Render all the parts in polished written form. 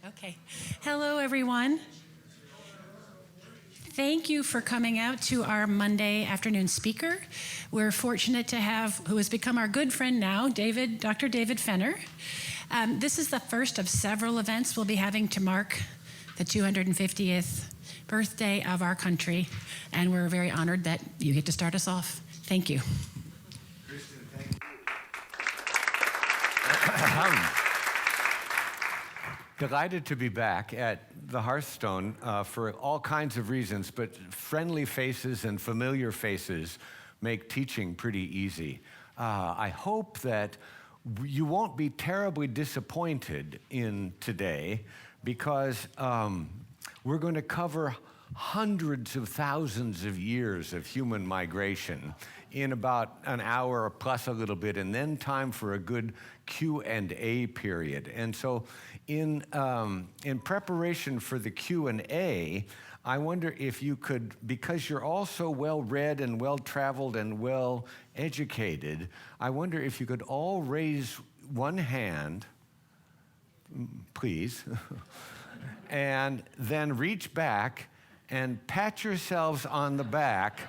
Okay. Hello, everyone. Thank you for coming out to our Monday afternoon speaker. We're fortunate to have, who has become our good friend now, Dr. David Fenner. This is the first of several events we'll be having to mark the 250th birthday of our country, and we're very honored that you get to start us off. Thank you. Kristen, thank you. Delighted to be back at the Hearthstone for all kinds of reasons, but friendly faces and familiar faces make teaching pretty easy. I hope that you won't be terribly disappointed in today because we're going to cover hundreds of thousands of years of human migration in about an hour plus a little bit, and then time for a good Q&A period. And so in preparation for the Q&A, I wonder if you could, because you're all so well-read and well-traveled and well-educated, I wonder if you could all raise one hand, please, and then reach back and pat yourselves on the back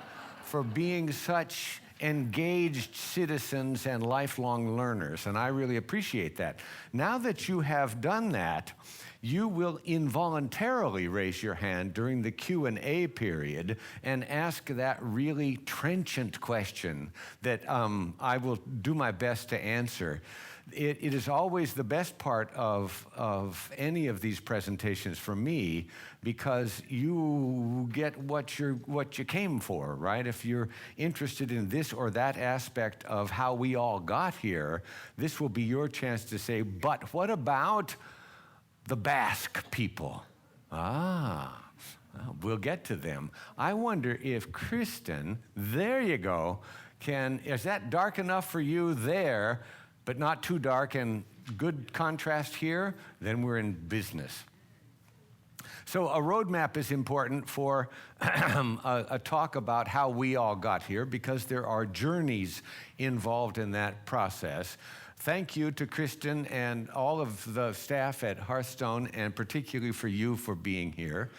for being such engaged citizens and lifelong learners, and I really appreciate that. Now that you have done that, you will involuntarily raise your hand during the Q&A period and ask that really trenchant question that I will do my best to answer. It is always the best part of any of these presentations for me because you get what you came for, right? If you're interested in this or that aspect of how we all got here, this will be your chance to say, but what about the Basque people? Well, we'll get to them. I wonder if Kristen, there you go, is that dark enough for you there, but not too dark and good contrast here? Then we're in business. So a roadmap is important for a talk about how we all got here because there are journeys involved in that process. Thank you to Kristen and all of the staff at Hearthstone, and particularly for you for being here.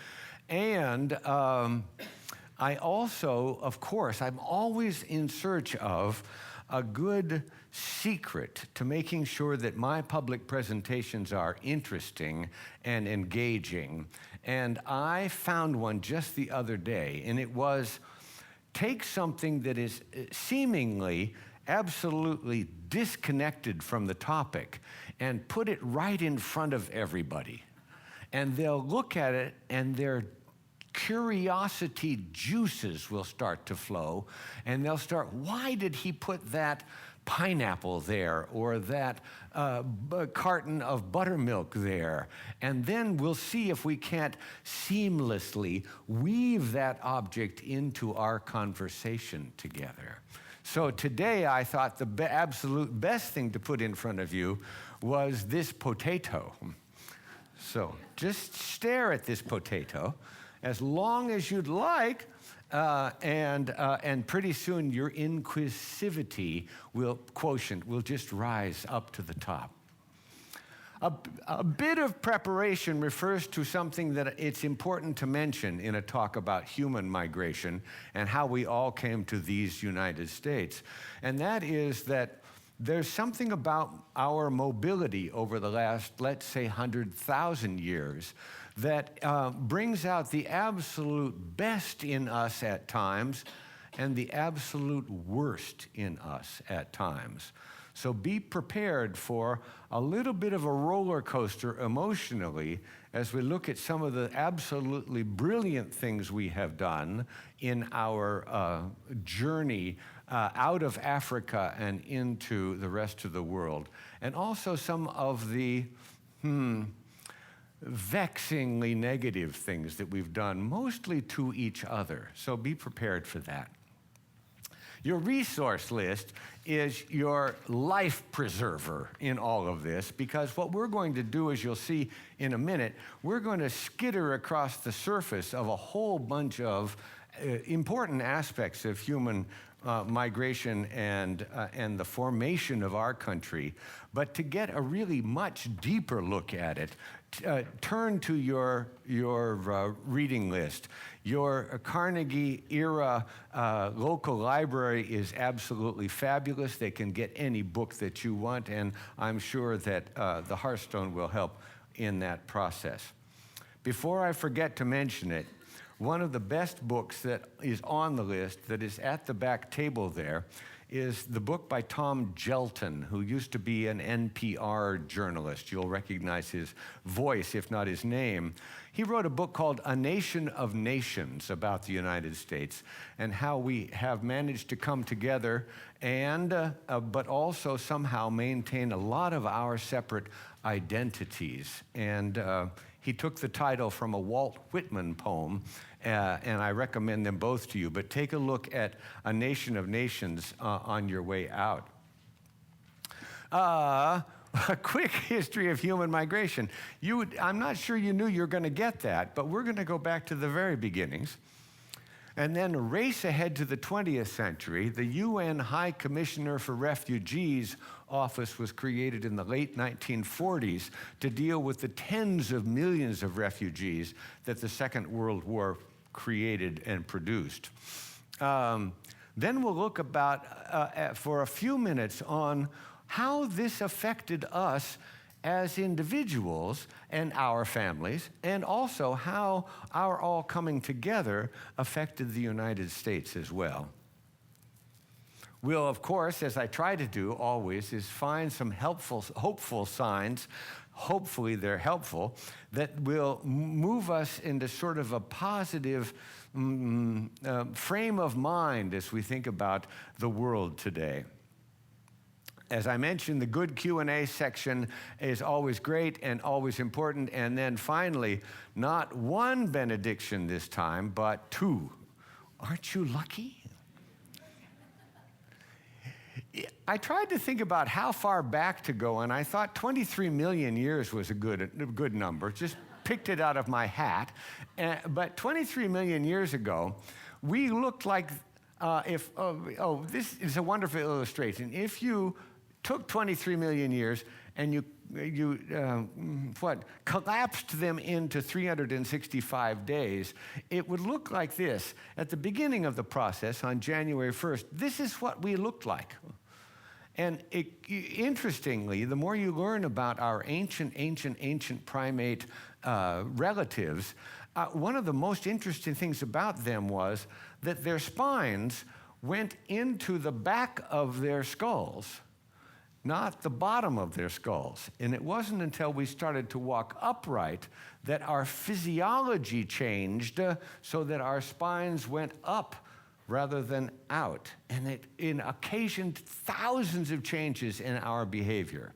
And I also, of course, I'm always in search of a good secret to making sure that my public presentations are interesting and engaging. And I found one just the other day, and it was take something that is seemingly absolutely disconnected from the topic and put it right in front of everybody. And they'll look at it and their curiosity juices will start to flow, and they'll start, why did he put that pineapple there or that carton of buttermilk there? And then we'll see if we can't seamlessly weave that object into our conversation together. So today I thought the absolute best thing to put in front of you was this potato. So just stare at this potato as long as you'd like, and pretty soon your inquisitivity quotient will just rise up to the top. A bit of preparation refers to something that it's important to mention in a talk about human migration and how we all came to these United States. And that is that there's something about our mobility over the last, let's say, 100,000 years that brings out the absolute best in us at times and the absolute worst in us at times. So be prepared for a little bit of a roller coaster emotionally as we look at some of the absolutely brilliant things we have done in our journey out of Africa and into the rest of the world. And also some of the vexingly negative things that we've done, mostly to each other. So be prepared for that. Your resource list is your life preserver in all of this, because what we're going to do, as you'll see in a minute, we're going to skitter across the surface of a whole bunch of important aspects of human migration and the formation of our country, but to get a really much deeper look at it, turn to your reading list. Your Carnegie-era local library is absolutely fabulous. They can get any book that you want, and I'm sure that the Hearthstone will help in that process. Before I forget to mention it, one of the best books that is on the list, that is at the back table there, is the book by Tom Gelton, who used to be an NPR journalist. You'll recognize his voice, if not his name. He wrote a book called A Nation of Nations about the United States and how we have managed to come together and, but also somehow maintain a lot of our separate identities. And he took the title from a Walt Whitman poem, and I recommend them both to you. But take a look at A Nation of Nations on your way out. A quick history of human migration. I'm not sure you knew you were going to get that, but we're going to go back to the very beginnings and then race ahead to the 20th century. The UN High Commissioner for Refugees office was created in the late 1940s to deal with the tens of millions of refugees that the Second World War created and produced. Then we'll look for a few minutes on how this affected us as individuals and our families, and also how our all coming together affected the United States as well. We'll, of course, as I try to do always, is find some hopeful signs, hopefully they're helpful, that will move us into sort of a positive frame of mind as we think about the world today. As I mentioned, the good Q&A section is always great and always important. And then finally, not one benediction this time, but two. Aren't you lucky? I tried to think about how far back to go, and I thought 23 million years was a good number. Just picked it out of my hat. But 23 million years ago, we looked like, this is a wonderful illustration. If you took 23 million years and you collapsed them into 365 days, it would look like this. At the beginning of the process, on January 1st, this is what we looked like. And interestingly, the more you learn about our ancient primate relatives, one of the most interesting things about them was that their spines went into the back of their skulls, not the bottom of their skulls. And it wasn't until we started to walk upright that our physiology changed so that our spines went up rather than out. And it occasioned thousands of changes in our behavior.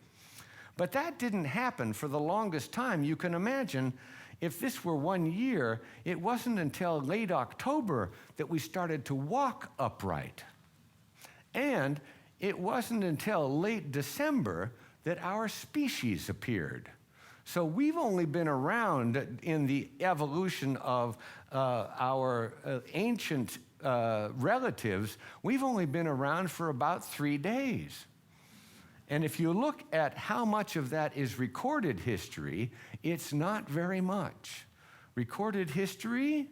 But that didn't happen for the longest time. You can imagine if this were 1 year, it wasn't until late October that we started to walk upright. And it wasn't until late December that our species appeared. So we've only been around in the evolution of our ancient relatives, we've only been around for about 3 days. And if you look at how much of that is recorded history, it's not very much. Recorded history,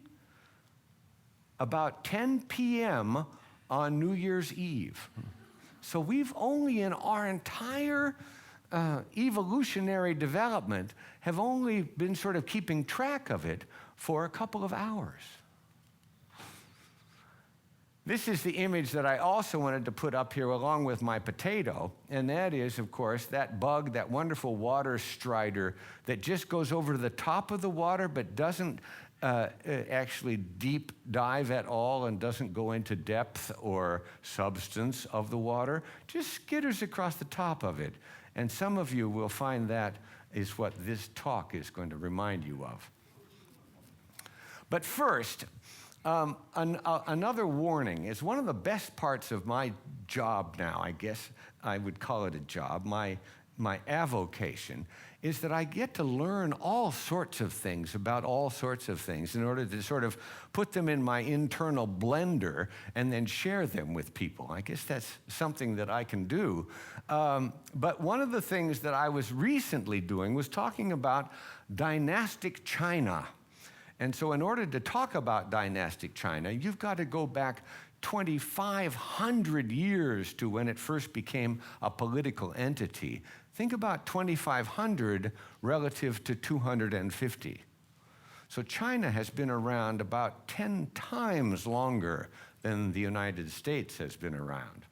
about 10 p.m. on New Year's Eve. So we've only in our entire evolutionary development have only been sort of keeping track of it for a couple of hours. This is the image that I also wanted to put up here along with my potato, and that is, of course, that bug, that wonderful water strider that just goes over the top of the water but doesn't actually deep dive at all and doesn't go into depth or substance of the water, just skitters across the top of it. And some of you will find that is what this talk is going to remind you of. But first, another warning is one of the best parts of my job now, I guess I would call it a job, my my avocation is that I get to learn all sorts of things about all sorts of things in order to sort of put them in my internal blender and then share them with people. I guess that's something that I can do. But one of the things that I was recently doing was talking about dynastic China. And so in order to talk about dynastic China, you've got to go back 2,500 years to when it first became a political entity. Think about 2,500 relative to 250. So China has been around about 10 times longer than the United States has been around.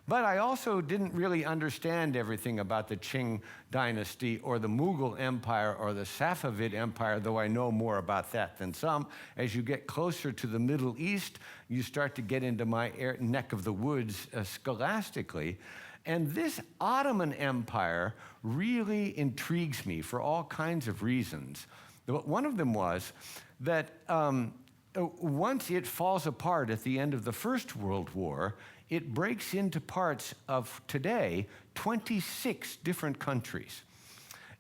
But I also didn't really understand everything about the Qing dynasty or the Mughal Empire or the Safavid Empire, though I know more about that than some. As you get closer to the Middle East, you start to get into my neck of the woods scholastically. And this Ottoman Empire really intrigues me for all kinds of reasons. One of them was that once it falls apart at the end of the First World War, it breaks into parts of today 26 different countries.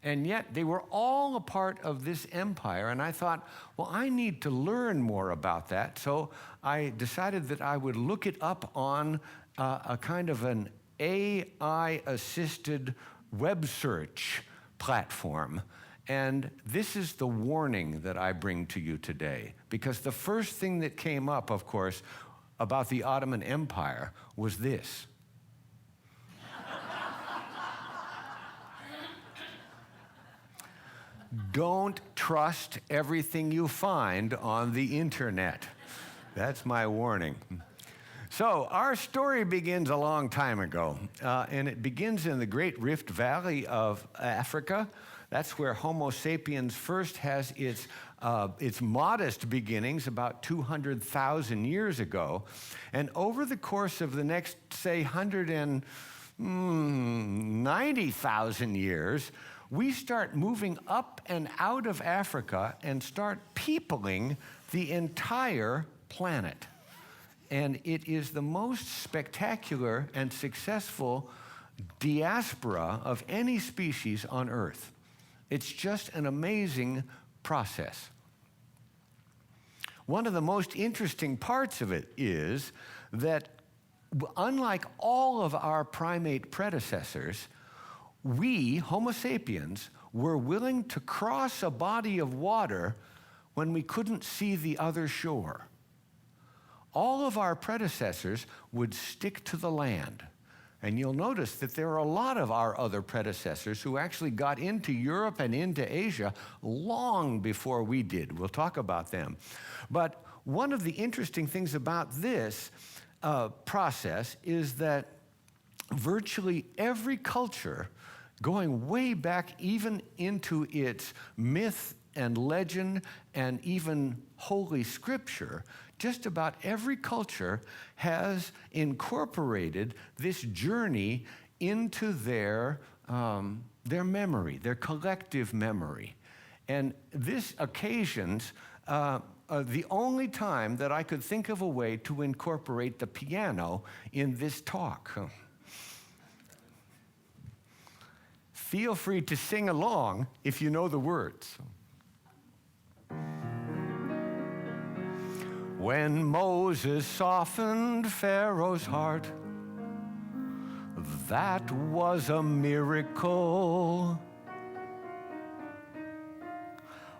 And yet they were all a part of this empire. And I thought, well, I need to learn more about that. So I decided that I would look it up on a kind of an AI-assisted web search platform. And this is the warning that I bring to you today. Because the first thing that came up, of course, about the Ottoman Empire was this. Don't trust everything you find on the internet. That's my warning. So our story begins a long time ago, and it begins in the Great Rift Valley of Africa. That's where Homo sapiens first has its modest beginnings about 200,000 years ago. And over the course of the next, say, 190,000 years, we start moving up and out of Africa and start peopling the entire planet. And it is the most spectacular and successful diaspora of any species on Earth. It's just an amazing process. One of the most interesting parts of it is that, unlike all of our primate predecessors, we, Homo sapiens, were willing to cross a body of water when we couldn't see the other shore. All of our predecessors would stick to the land. And you'll notice that there are a lot of our other predecessors who actually got into Europe and into Asia long before we did. We'll talk about them. But one of the interesting things about this process is that virtually every culture, going way back even into its myth and legend and even Holy Scripture, just about every culture has incorporated this journey into their memory, their collective memory. And this occasions the only time that I could think of a way to incorporate the piano in this talk. Feel free to sing along if you know the words. When Moses softened Pharaoh's heart, that was a miracle.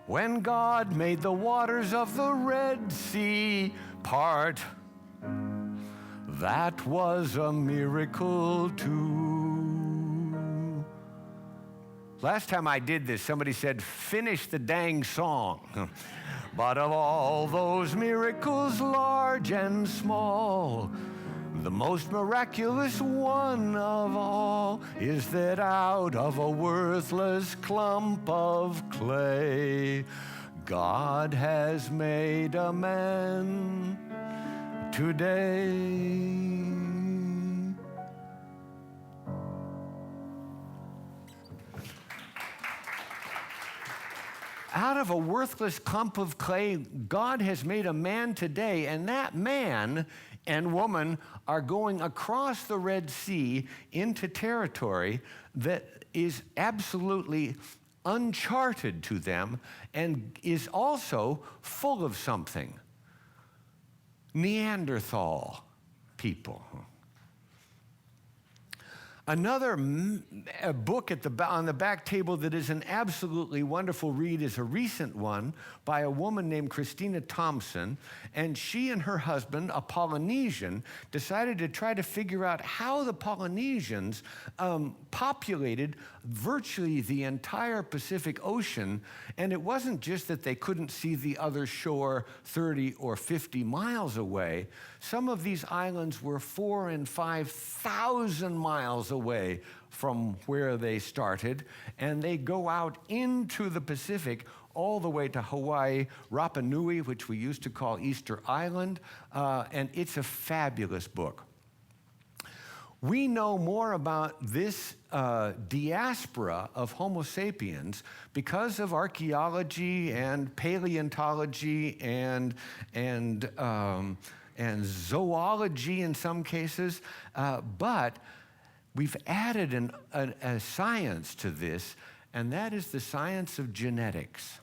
When God made the waters of the Red Sea part, that was a miracle too. Last time I did this, somebody said, finish the dang song. But of all those miracles, large and small, the most miraculous one of all is that out of a worthless clump of clay, God has made a man today. Out of a worthless clump of clay, God has made a man today, and that man and woman are going across the Red Sea into territory that is absolutely uncharted to them and is also full of something. Neanderthal people. Another book on the back table that is an absolutely wonderful read is a recent one by a woman named Christina Thompson, and she and her husband, a Polynesian, decided to try to figure out how the Polynesians populated virtually the entire Pacific Ocean, and it wasn't just that they couldn't see the other shore 30 or 50 miles away. Some of these islands were 4,000 and 5,000 miles away from where they started, and they go out into the Pacific all the way to Hawaii, Rapa Nui, which we used to call Easter Island, and it's a fabulous book. We know more about this diaspora of Homo sapiens because of archaeology and paleontology and zoology in some cases, but we've added a science to this, and that is the science of genetics.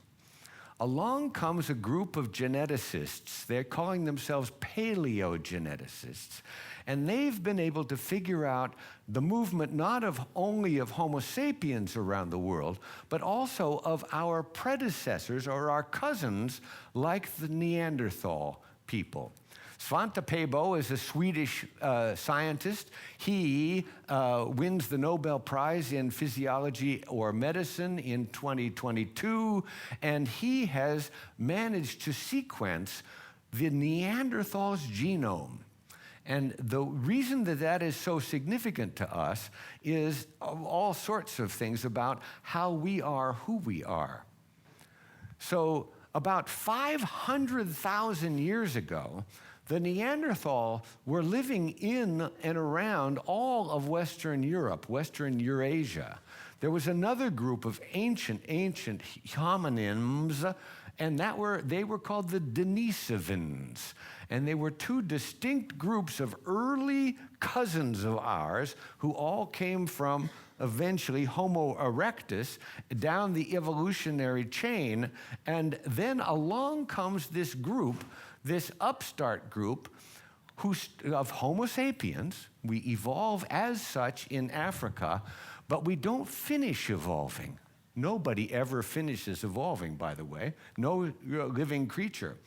Along comes a group of geneticists. They're calling themselves paleogeneticists. And they've been able to figure out the movement not only of Homo sapiens around the world, but also of our predecessors or our cousins like the Neanderthal people. Svante Pääbo is a Swedish scientist. He wins the Nobel Prize in Physiology or Medicine in 2022, and he has managed to sequence the Neanderthal's genome. And the reason that that is so significant to us is all sorts of things about how we are who we are. So about 500,000 years ago, the Neanderthal were living in and around all of Western Europe, Western Eurasia. There was another group of ancient hominins, and they were called the Denisovans. And they were two distinct groups of early cousins of ours who all came from eventually Homo erectus down the evolutionary chain. And then along comes this group, this upstart group of Homo sapiens. We evolve as such in Africa, but we don't finish evolving. Nobody ever finishes evolving, by the way, no living creature.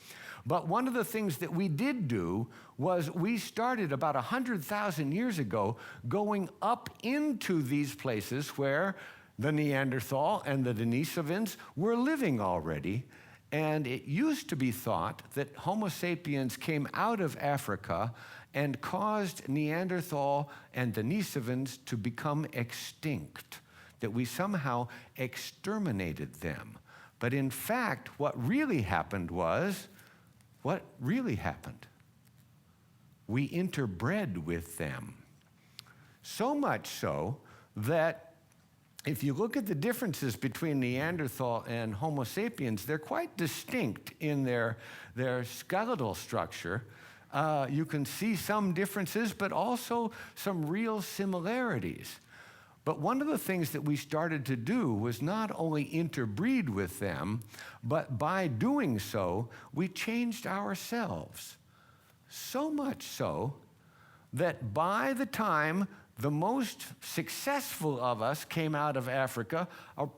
But one of the things that we did do was we started about 100,000 years ago going up into these places where the Neanderthal and the Denisovans were living already. And it used to be thought that Homo sapiens came out of Africa and caused Neanderthal and Denisovans to become extinct, that we somehow exterminated them. But in fact, what really happened? We interbred with them. So much so that if you look at the differences between Neanderthal and Homo sapiens, they're quite distinct in their skeletal structure. You can see some differences, but also some real similarities. But one of the things that we started to do was not only interbreed with them, but by doing so, we changed ourselves. So much so that by the time the most successful of us came out of Africa,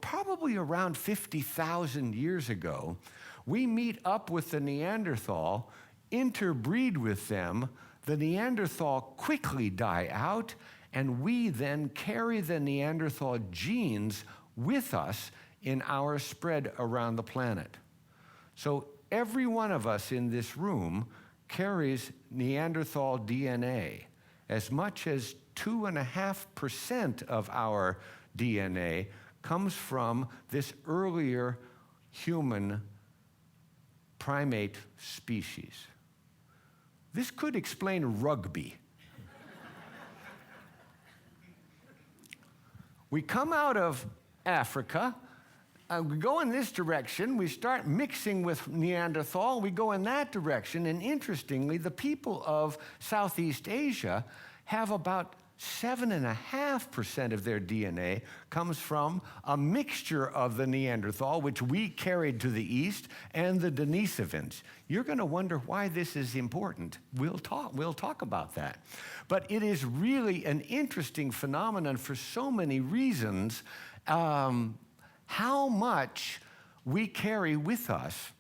probably around 50,000 years ago, we meet up with the Neanderthal, interbreed with them, the Neanderthal quickly die out, and we then carry the Neanderthal genes with us in our spread around the planet. So every one of us in this room carries Neanderthal DNA. As much as 2.5% of our DNA comes from this earlier human primate species. This could explain rugby. We come out of Africa, we go in this direction, we start mixing with Neanderthal, we go in that direction, and interestingly, the people of Southeast Asia have about 7.5% of their DNA comes from a mixture of the Neanderthal, which we carried to the east, and the Denisovans. You're going to wonder why this is important. We'll talk about that. But it is really an interesting phenomenon for so many reasons, how much we carry with us.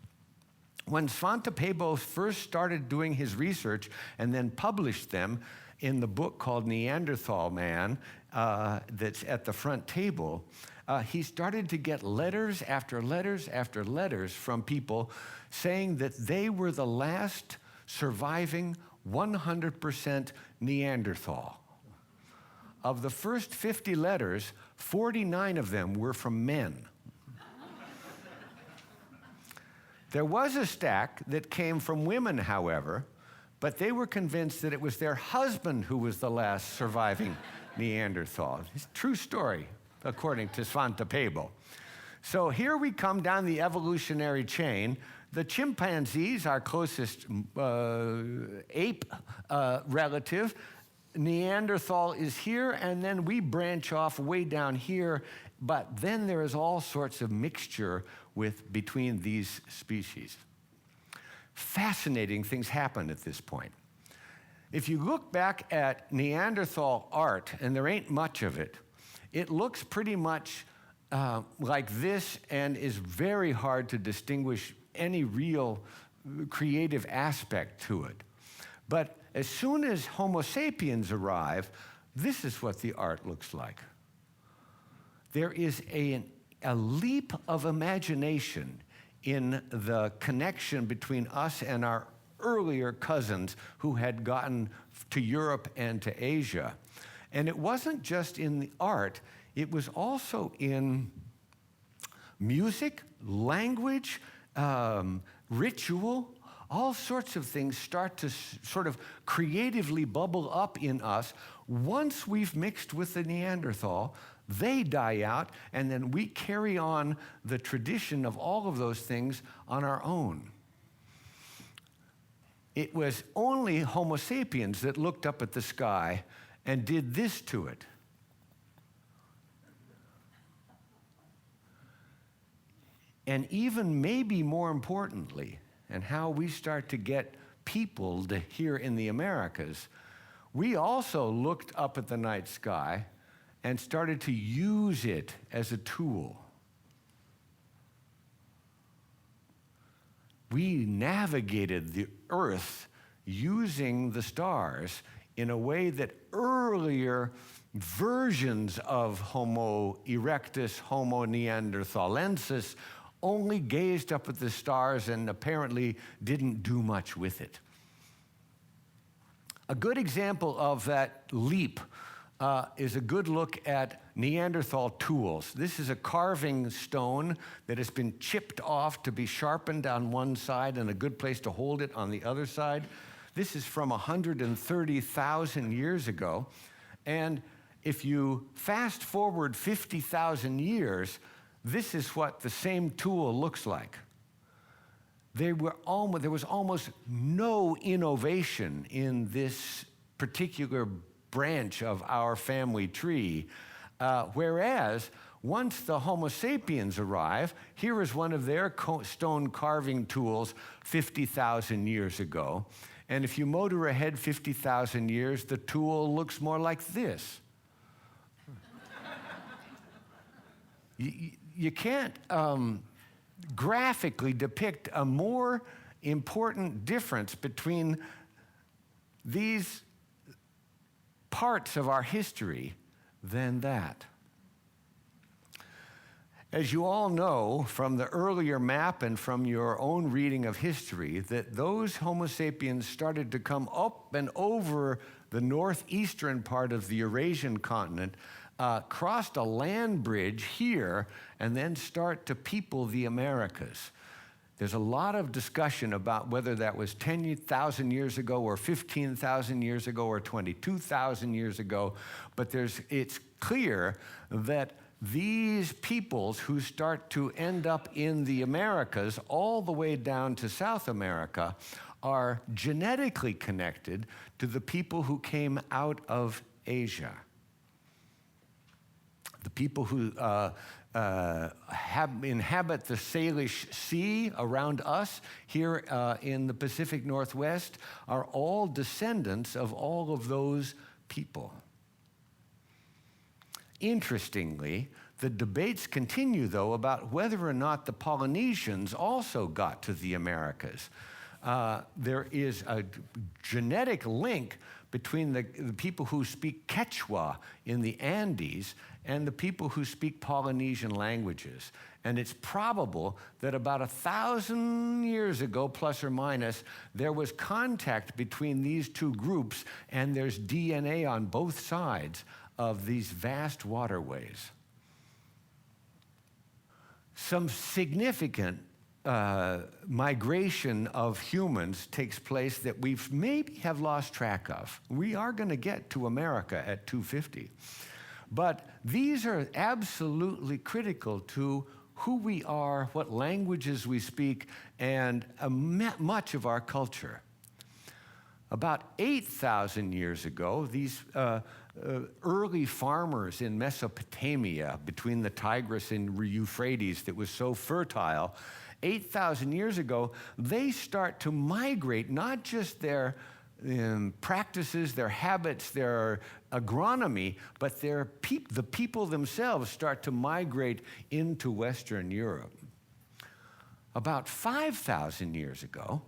When Svante Pääbo first started doing his research and then published them in the book called Neanderthal Man, that's at the front table, he started to get letters after letters after letters from people saying that they were the last surviving 100% Neanderthal. Of the first 50 letters, 49 of them were from men. There was a stack that came from women, however, but they were convinced that it was their husband who was the last surviving Neanderthal. It's a true story, according to Svante Pääbo. So here we come down the evolutionary chain. The chimpanzees, our closest ape relative, Neanderthal is here, and then we branch off way down here, but then there is all sorts of mixture between these species. Fascinating things happen at this point. If you look back at Neanderthal art, and there ain't much of it, it looks pretty much like this and is very hard to distinguish any real creative aspect to it. But as soon as Homo sapiens arrive, this is what the art looks like. There is a leap of imagination in the connection between us and our earlier cousins who had gotten to Europe and to Asia. And it wasn't just in the art, it was also in music, language, ritual. All sorts of things start to sort of creatively bubble up in us once we've mixed with the Neanderthal. They die out, and then we carry on the tradition of all of those things on our own. It was only Homo sapiens that looked up at the sky and did this to it. And even maybe more importantly, and how we start to get peopled here in the Americas, we also looked up at the night sky and started to use it as a tool. We navigated the earth using the stars in a way that earlier versions of Homo erectus, Homo neanderthalensis only gazed up at the stars and apparently didn't do much with it. A good example of that leap is a good look at Neanderthal tools. This is a carving stone that has been chipped off to be sharpened on one side and a good place to hold it on the other side. This is from 130,000 years ago. And if you fast forward 50,000 years, this is what the same tool looks like. There was almost no innovation in this particular branch of our family tree, whereas once the Homo sapiens arrive, here is one of their stone carving tools 50,000 years ago. And if you motor ahead 50,000 years, the tool looks more like this. You can't graphically depict a more important difference between these parts of our history than that. As you all know from the earlier map and from your own reading of history, that those Homo sapiens started to come up and over the northeastern part of the Eurasian continent, crossed a land bridge here, and then start to people the Americas. There's a lot of discussion about whether that was 10,000 years ago or 15,000 years ago or 22,000 years ago, but it's clear that these peoples who start to end up in the Americas all the way down to South America are genetically connected to the people who came out of Asia. The people who inhabit the Salish Sea around us here in the Pacific Northwest are all descendants of all of those people. Interestingly, the debates continue, though, about whether or not the Polynesians also got to the Americas. There is a genetic link between the people who speak Quechua in the Andes and the people who speak Polynesian languages. And it's probable that about 1,000 years ago, plus or minus, there was contact between these two groups, and there's DNA on both sides of these vast waterways. Some significant migration of humans takes place that we maybe have lost track of. We are going to get to America at 250. But these are absolutely critical to who we are, what languages we speak, and much of our culture. About 8,000 years ago, these early farmers in Mesopotamia, between the Tigris and Euphrates that was so fertile, 8,000 years ago, they start to migrate, not just their practices, their habits, their agronomy, but the people themselves start to migrate into Western Europe. About 5,000 years ago,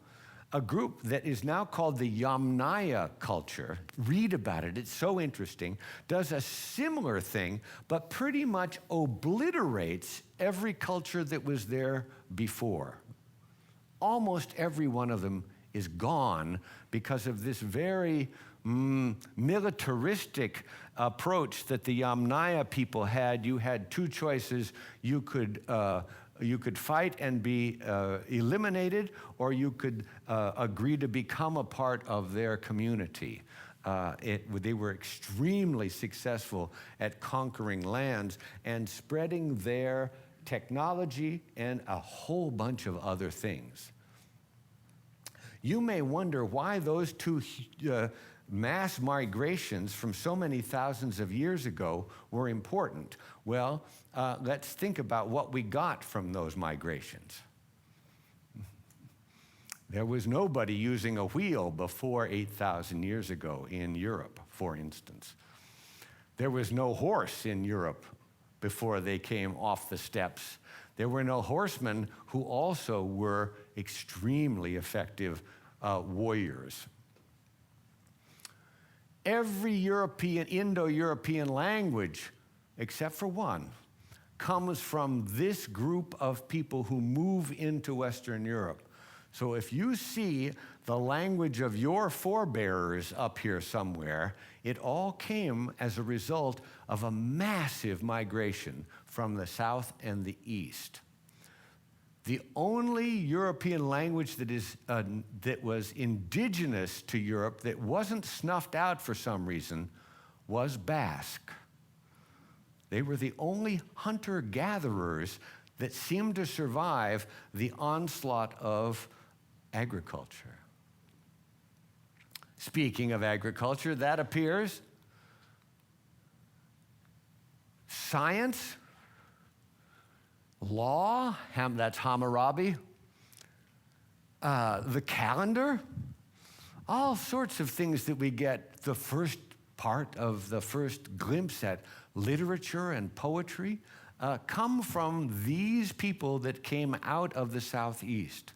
a group that is now called the Yamnaya culture, read about it, it's so interesting, does a similar thing, but pretty much obliterates every culture that was there before. Almost every one of them is gone because of this very militaristic approach that the Yamnaya people had. You had two choices. You could fight and be eliminated, or you could agree to become a part of their community. They were extremely successful at conquering lands and spreading their technology and a whole bunch of other things. You may wonder why those two mass migrations from so many thousands of years ago were important. Well, let's think about what we got from those migrations. There was nobody using a wheel before 8,000 years ago in Europe, for instance. There was no horse in Europe before they came off the steppes. There were no horsemen who also were extremely effective warriors. Every Indo-European language, except for one, comes from this group of people who move into Western Europe. So if you see the language of your forebears up here somewhere, it all came as a result of a massive migration from the south and the east. The only European language that was indigenous to Europe that wasn't snuffed out for some reason was Basque. They were the only hunter-gatherers that seemed to survive the onslaught of agriculture. Speaking of agriculture, that appears. Science, law, that's Hammurabi, the calendar, all sorts of things that we get the first part of the first glimpse at literature and poetry come from these people that came out of the Southeast.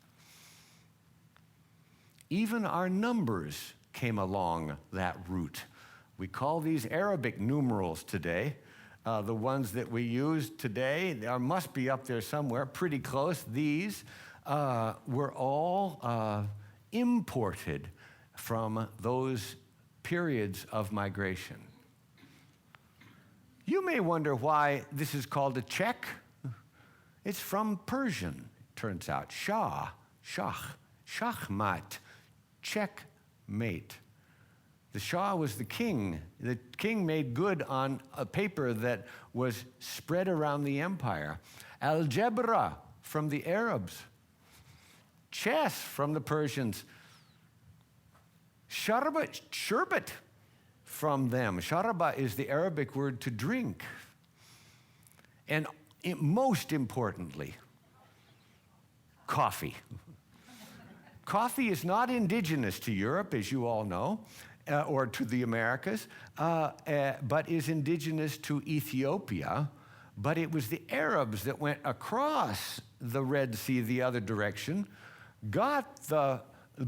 Even our numbers came along that route. We call these Arabic numerals today. The ones that we use today, there must be up there somewhere, pretty close. These were all imported from those periods of migration. You may wonder why this is called a check. It's from Persian, turns out. Shah, shachmat, checkmate. The Shah was the king. The king made good on a paper that was spread around the empire. Algebra from the Arabs. Chess from the Persians. Sherbet from them. Sharaba is the Arabic word to drink. And most importantly, coffee. Coffee is not indigenous to Europe, as you all know, or to the Americas, but is indigenous to Ethiopia. But it was the Arabs that went across the Red Sea the other direction, got the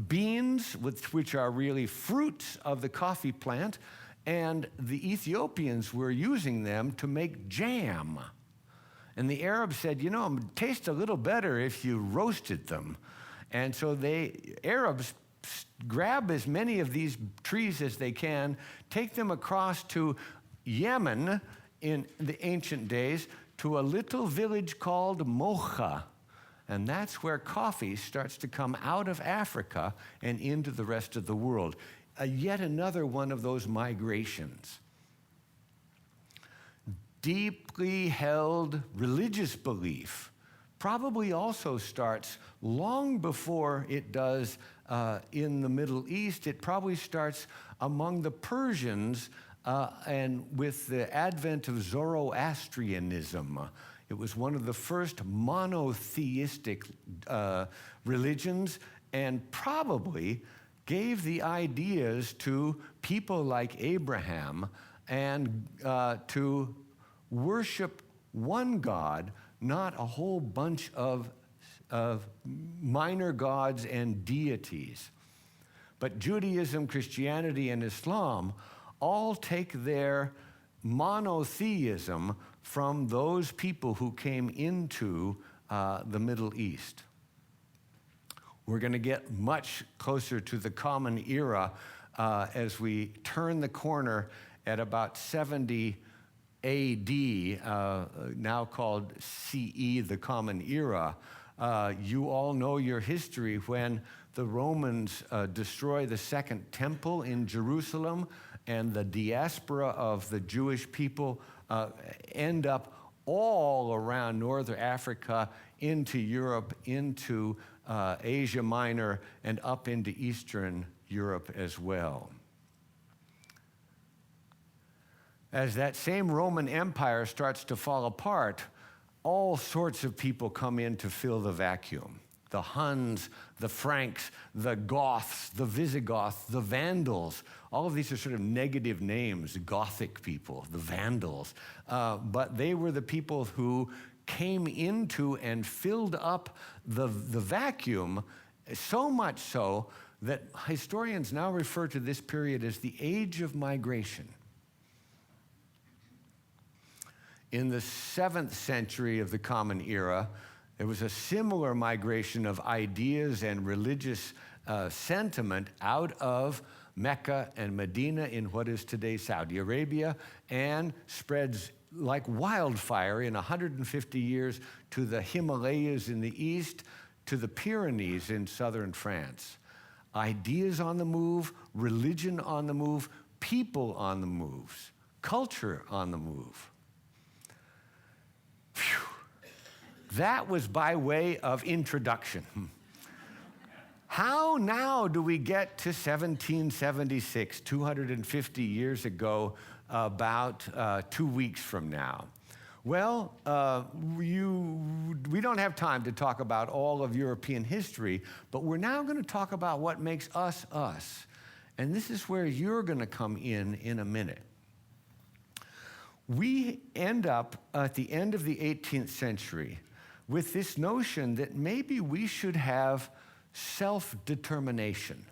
beans, which are really fruits of the coffee plant, and the Ethiopians were using them to make jam. And the Arabs said, you know, it would taste a little better if you roasted them. And so Arabs grab as many of these trees as they can, take them across to Yemen in the ancient days, to a little village called Mocha. And that's where coffee starts to come out of Africa and into the rest of the world. Yet another one of those migrations. Deeply held religious belief probably also starts long before it does in the Middle East. It probably starts among the Persians and with the advent of Zoroastrianism. It was one of the first monotheistic religions and probably gave the ideas to people like Abraham and to worship one God, not a whole bunch of minor gods and deities. But Judaism, Christianity, and Islam all take their monotheism from those people who came into the Middle East. We're going to get much closer to the Common Era as we turn the corner at about 70 A.D., now called CE, the Common Era. You all know your history when the Romans destroy the Second Temple in Jerusalem, and the diaspora of the Jewish people end up all around northern Africa, into Europe, into Asia Minor, and up into Eastern Europe as well. As that same Roman Empire starts to fall apart, all sorts of people come in to fill the vacuum. The Huns, the Franks, the Goths, the Visigoths, the Vandals. All of these are sort of negative names, Gothic people, the Vandals. But they were the people who came into and filled up the vacuum, so much so that historians now refer to this period as the Age of Migration. In the 7th century of the Common Era, there was a similar migration of ideas and religious sentiment out of Mecca and Medina in what is today Saudi Arabia, and spreads like wildfire in 150 years to the Himalayas in the east, to the Pyrenees in southern France. Ideas on the move, religion on the move, people on the moves, culture on the move. Phew. That was by way of introduction. How now do we get to 1776, 250 years ago, about 2 weeks from now? Well, we don't have time to talk about all of European history, but we're now going to talk about what makes us us. And this is where you're going to come in a minute. We end up at the end of the 18th century with this notion that maybe we should have self-determination.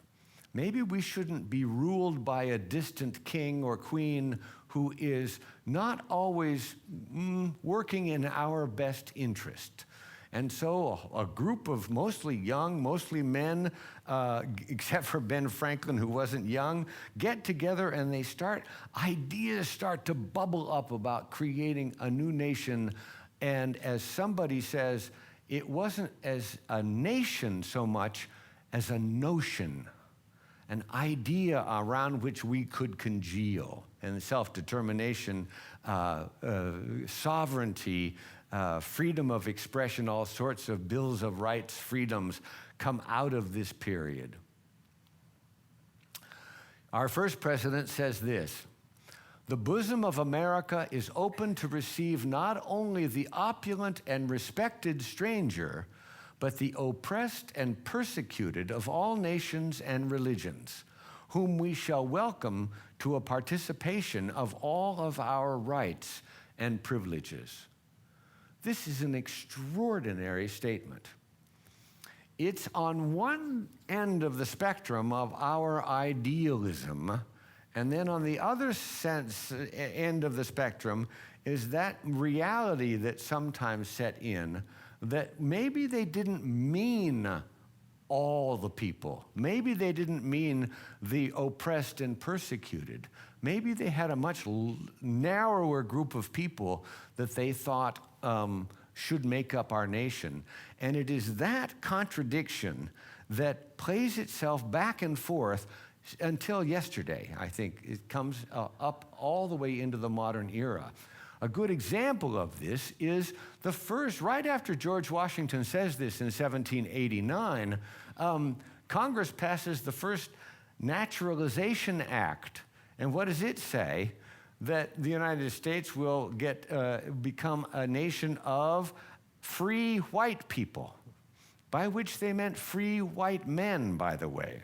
Maybe we shouldn't be ruled by a distant king or queen who is not always working in our best interest. And so a group of mostly young, mostly men, except for Ben Franklin, who wasn't young, get together and ideas start to bubble up about creating a new nation. And as somebody says, it wasn't as a nation so much as a notion. an idea around which we could congeal, and self-determination, sovereignty, freedom of expression, all sorts of bills of rights, freedoms come out of this period. Our first president says this: "The bosom of America is open to receive not only the opulent and respected stranger, but the oppressed and persecuted of all nations and religions, whom we shall welcome to a participation of all of our rights and privileges." This is an extraordinary statement. It's on one end of the spectrum of our idealism, and then on the other end of the spectrum is that reality that sometimes set in, that maybe they didn't mean all the people. Maybe they didn't mean the oppressed and persecuted. Maybe they had a much narrower group of people that they thought should make up our nation. And it is that contradiction that plays itself back and forth until yesterday. I think it comes up all the way into the modern era. A good example of this is the first, right after George Washington says this in 1789, Congress passes the first Naturalization Act. And what does it say? That the United States will become a nation of free white people, by which they meant free white men, by the way.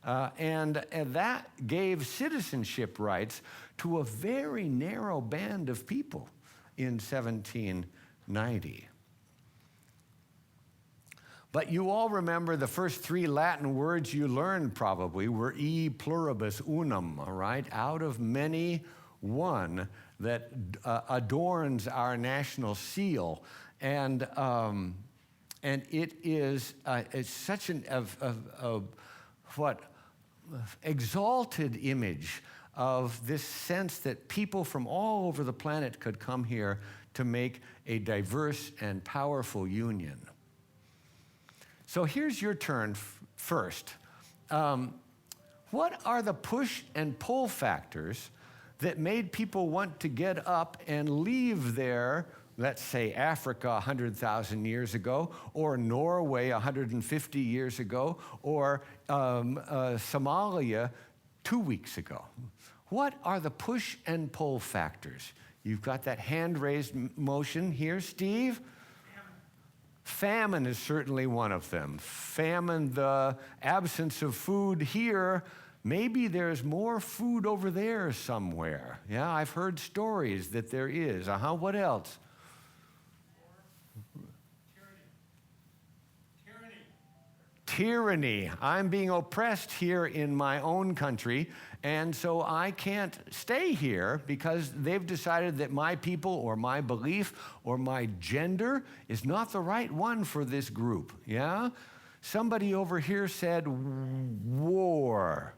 And that gave citizenship rights to a very narrow band of people in 1790. But you all remember the first three Latin words you learned probably were e pluribus unum, all right? Out of many, one, that adorns our national seal. And it is it's such an exalted image of this sense that people from all over the planet could come here to make a diverse and powerful union. So here's your turn first. What are the push and pull factors that made people want to get up and leave their, let's say, Africa 100,000 years ago, or Norway 150 years ago, or Somalia 2 weeks ago? What are the push and pull factors? You've got that hand-raised motion here, Steve. Famine is certainly one of them. Famine, the absence of food here. Maybe there's more food over there somewhere. Yeah, I've heard stories that there is. What else? Tyranny. I'm being oppressed here in my own country, and so I can't stay here because they've decided that my people or my belief or my gender is not the right one for this group. Yeah? Somebody over here said war.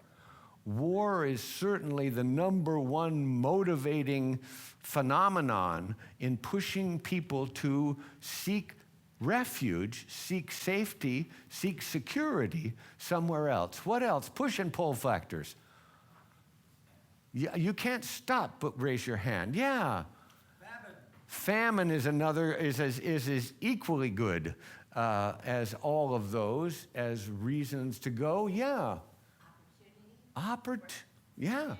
War is certainly the number one motivating phenomenon in pushing people to seek refuge, seek safety, seek security somewhere else. What else? Push and pull factors. You can't stop but raise your hand. Yeah. Famine is another, is equally good as all of those as reasons to go. Yeah. Yeah.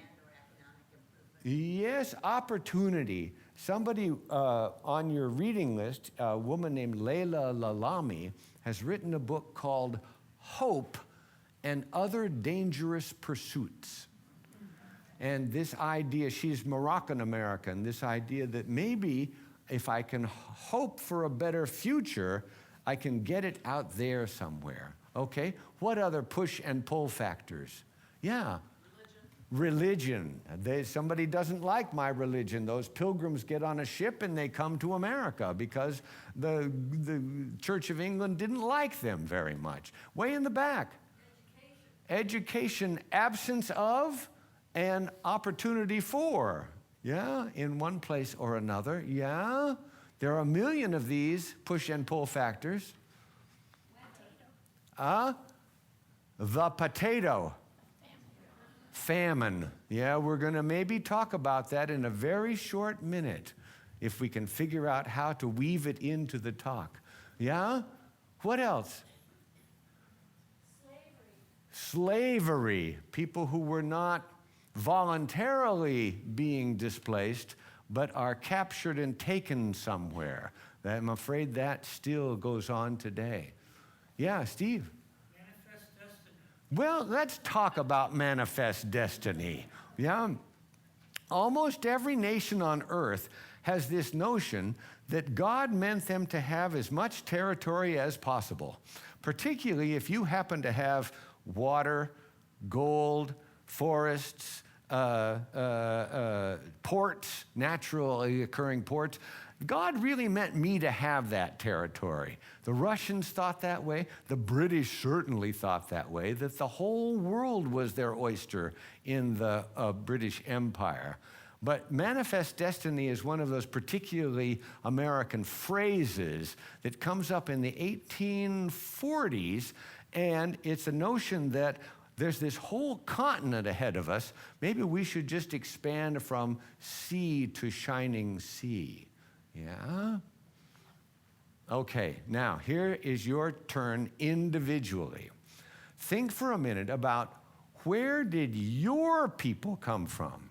Yes, opportunity. Somebody on your reading list, a woman named Leila Lalami, has written a book called Hope and Other Dangerous Pursuits. And this idea, she's Moroccan-American, this idea that maybe if I can hope for a better future, I can get it out there somewhere. Okay, what other push and pull factors? Yeah. Religion. Somebody doesn't like my religion. Those pilgrims get on a ship and they come to America because the Church of England didn't like them very much. Way in the back. Education, absence of and opportunity for. Yeah, in one place or another. Yeah, there are a million of these push and pull factors. The potato. Famine. Yeah, we're going to maybe talk about that in a very short minute if we can figure out how to weave it into the talk. Yeah? What else? Slavery. People who were not voluntarily being displaced, but are captured and taken somewhere. I'm afraid that still goes on today. Yeah, Steve? Manifest destiny. Well, let's talk about manifest destiny. Yeah? Almost every nation on earth has this notion that God meant them to have as much territory as possible, particularly if you happen to have water, gold, forests, ports, naturally occurring ports. God really meant me to have that territory. The Russians thought that way. The British certainly thought that way, that the whole world was their oyster in the British Empire. But manifest destiny is one of those particularly American phrases that comes up in the 1840s, and it's a notion that there's this whole continent ahead of us. Maybe we should just expand from sea to shining sea. Yeah? Okay, now here is your turn individually. Think for a minute about where did your people come from?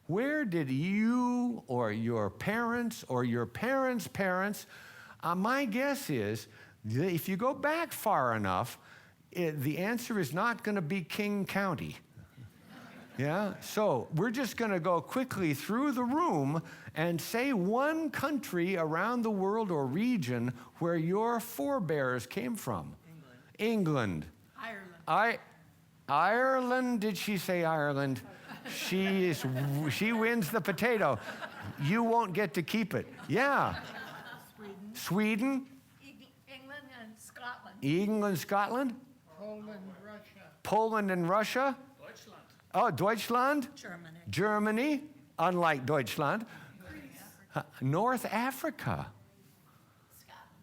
Where did you or your parents' parents, my guess is that if you go back far enough, the answer is not going to be King County. Yeah? So we're just going to go quickly through the room and say one country around the world or region where your forebears came from. England. Ireland. Ireland, did she say Ireland? She wins the potato. You won't get to keep it. Yeah. Sweden. England and Scotland. England, Scotland. Poland and Russia. Deutschland. Oh, Deutschland. Germany, unlike Deutschland. North Africa.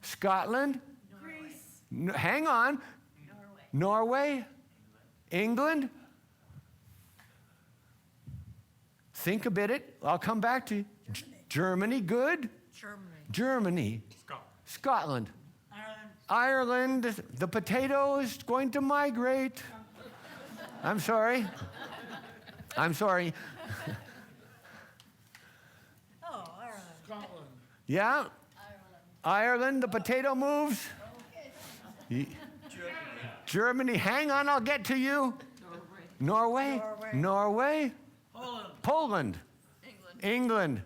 Scotland. Greece. Hang on. Norway. England. Think a bit. I'll come back to you. Germany, good. Germany. Scotland. Ireland. The potato is going to migrate. I'm sorry. I'm sorry. Oh, Ireland. Scotland. Yeah? Ireland, the potato moves. Germany, hang on, I'll get to you. Norway. Poland. England.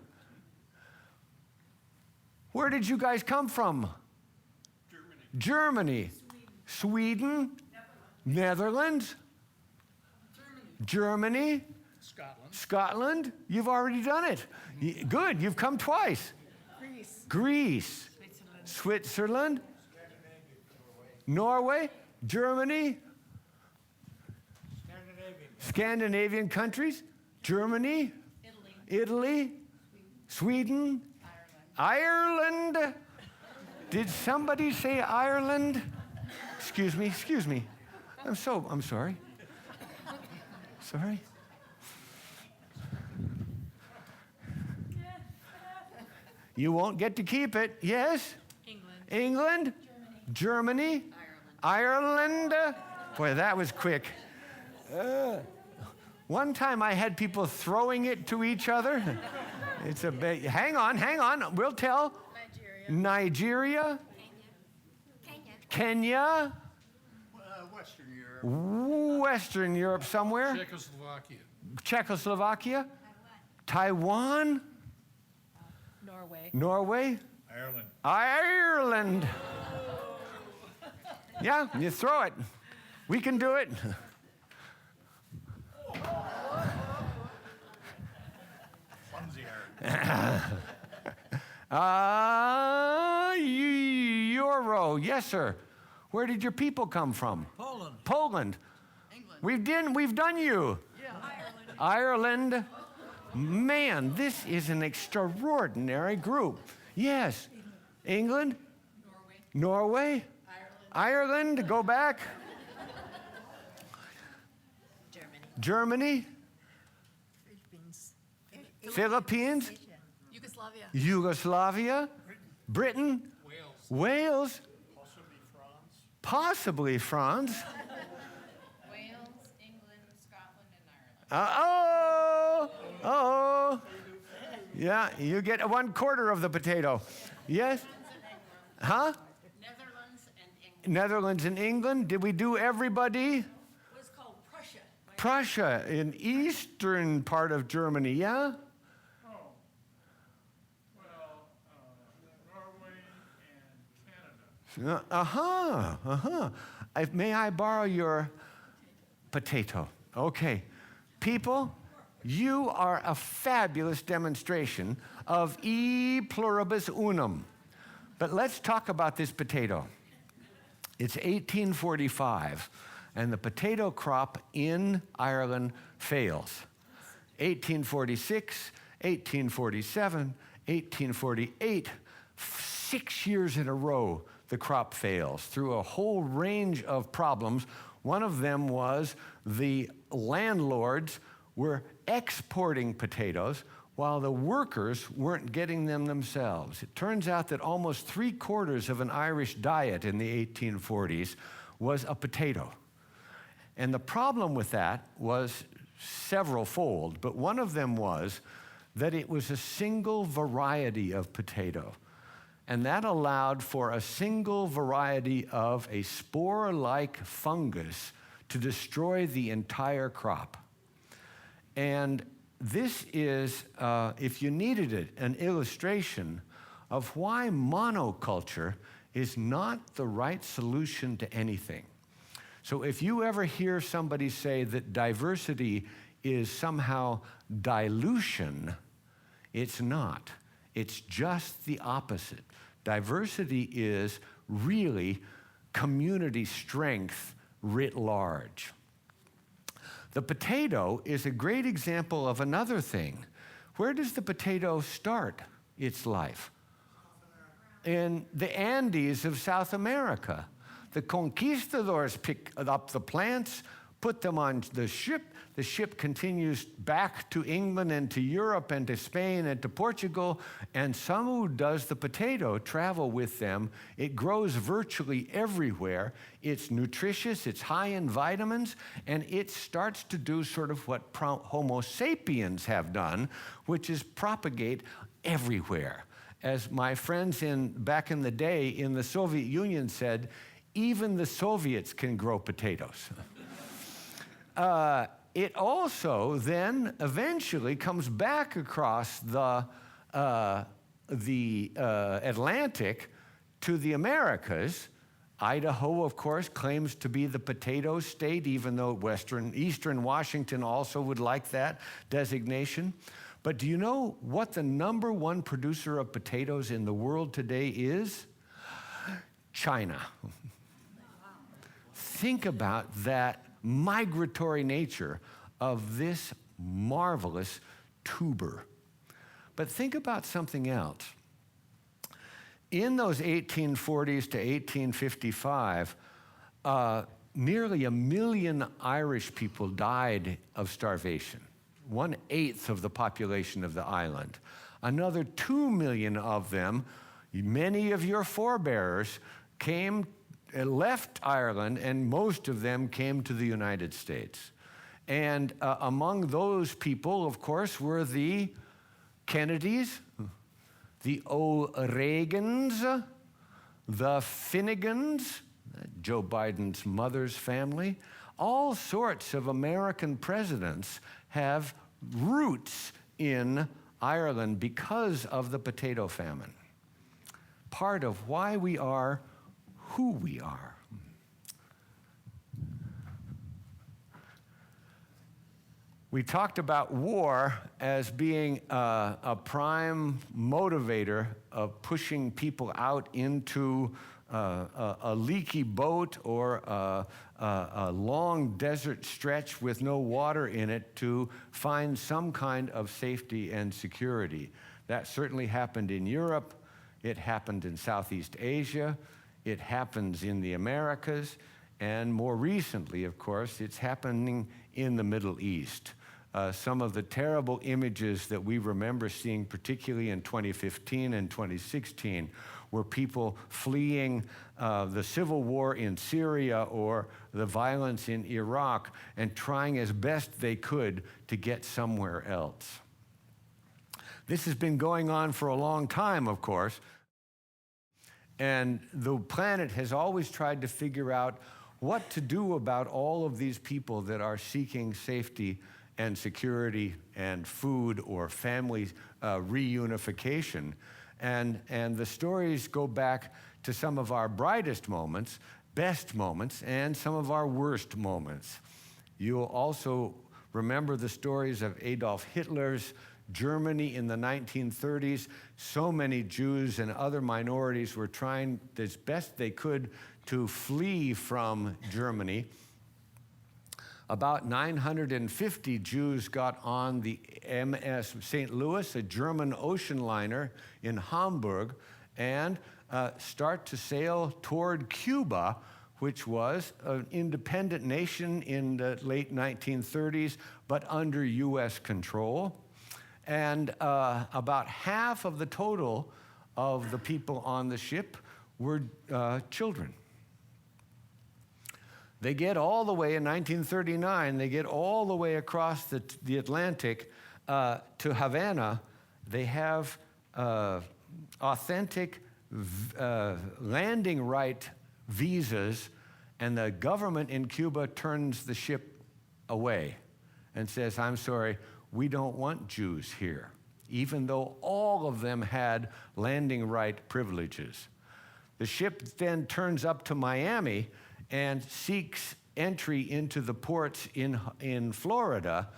Where did you guys come from? Germany. Sweden. Netherlands. Germany. Scotland. You've already done it. Good, you've come twice. Greece. Switzerland. Norway. Germany. Scandinavian countries. Germany. Italy. Sweden. Ireland. Did somebody say Ireland? Excuse me. I'm sorry. Sorry. You won't get to keep it. Yes? England. Germany. Ireland. Boy, that was quick. One time I had people throwing it to each other. It's a big, hang on, we'll tell. Nigeria. Kenya. Western Europe somewhere. Czechoslovakia. Taiwan. Norway. Ireland. Yeah, you throw it. We can do it. Euro. Yes, sir. Where did your people come from? Poland. England. We've done you. Yeah. Ireland. Man, this is an extraordinary group. Yes. England. Norway. Ireland. Go back. Germany, Philippines. Philippines, Yugoslavia. Yugoslavia, Britain, Wales, possibly France. Wales, England, Scotland, and Ireland. Oh. Yeah, you get 1/4 of the potato. Yes? Huh? Netherlands and England. Netherlands and England. Did we do everybody? It was called Prussia. Prussia, in eastern part of Germany, yeah? Norway and Canada. May I borrow your potato? Okay. People, you are a fabulous demonstration of e pluribus unum. But let's talk about this potato. It's 1845, and the potato crop in Ireland fails. 1846, 1847, 1848, 6 years in a row, the crop fails through a whole range of problems. One of them was the landlords were exporting potatoes while the workers weren't getting them themselves. It turns out that almost 3/4 of an Irish diet in the 1840s was a potato. And the problem with that was several-fold, but one of them was that it was a single variety of potato. And that allowed for a single variety of a spore-like fungus to destroy the entire crop. And this is, if you needed it, an illustration of why monoculture is not the right solution to anything. So if you ever hear somebody say that diversity is somehow dilution, it's not. It's just the opposite. Diversity is really community strength writ large. The potato is a great example of another thing. Where does the potato start its life? In the Andes of South America. The conquistadors pick up the plants, put them on the ship. The ship continues back to England and to Europe and to Spain and to Portugal, and some who does the potato travel with them. It grows virtually everywhere. It's nutritious, it's high in vitamins, and it starts to do sort of what Homo sapiens have done, which is propagate everywhere. As my friends back in the day in the Soviet Union said, even the Soviets can grow potatoes. It also then eventually comes back across the Atlantic to the Americas. Idaho, of course, claims to be the potato state, even though Eastern Washington also would like that designation. But do you know what the #1 producer of potatoes in the world today is? China. Think about that migratory nature of this marvelous tuber. But think about something else. In those 1840s to 1855, nearly 1 million Irish people died of starvation, 1/8 of the population of the island. Another 2 million of them, many of your forebears, left Ireland, and most of them came to the United States. And among those people, of course, were the Kennedys, the O'Reagans, the Finnegans, Joe Biden's mother's family. All sorts of American presidents have roots in Ireland because of the potato famine. Part of why we are who we are. We talked about war as being a prime motivator of pushing people out into a leaky boat or a long desert stretch with no water in it to find some kind of safety and security. That certainly happened in Europe. It happened in Southeast Asia. It happens in the Americas. And more recently, of course, it's happening in the Middle East. Some of the terrible images that we remember seeing, particularly in 2015 and 2016, were people fleeing the civil war in Syria or the violence in Iraq and trying as best they could to get somewhere else. This has been going on for a long time, of course, and the planet has always tried to figure out what to do about all of these people that are seeking safety and security and food or family reunification. And the stories go back to some of our brightest moments, best moments, and some of our worst moments. You'll also remember the stories of Adolf Hitler's Germany in the 1930s. So many Jews and other minorities were trying as best they could to flee from Germany. About 950 Jews got on the MS St. Louis, a German ocean liner in Hamburg, and start to sail toward Cuba, which was an independent nation in the late 1930s, but under US control. And about half of the total of the people on the ship were children. They get all the way, in 1939, they get all the way across the Atlantic to Havana. They have authentic landing right visas, and the government in Cuba turns the ship away and says, I'm sorry, we don't want Jews here, even though all of them had landing right privileges. The ship then turns up to Miami and seeks entry into the ports in Florida,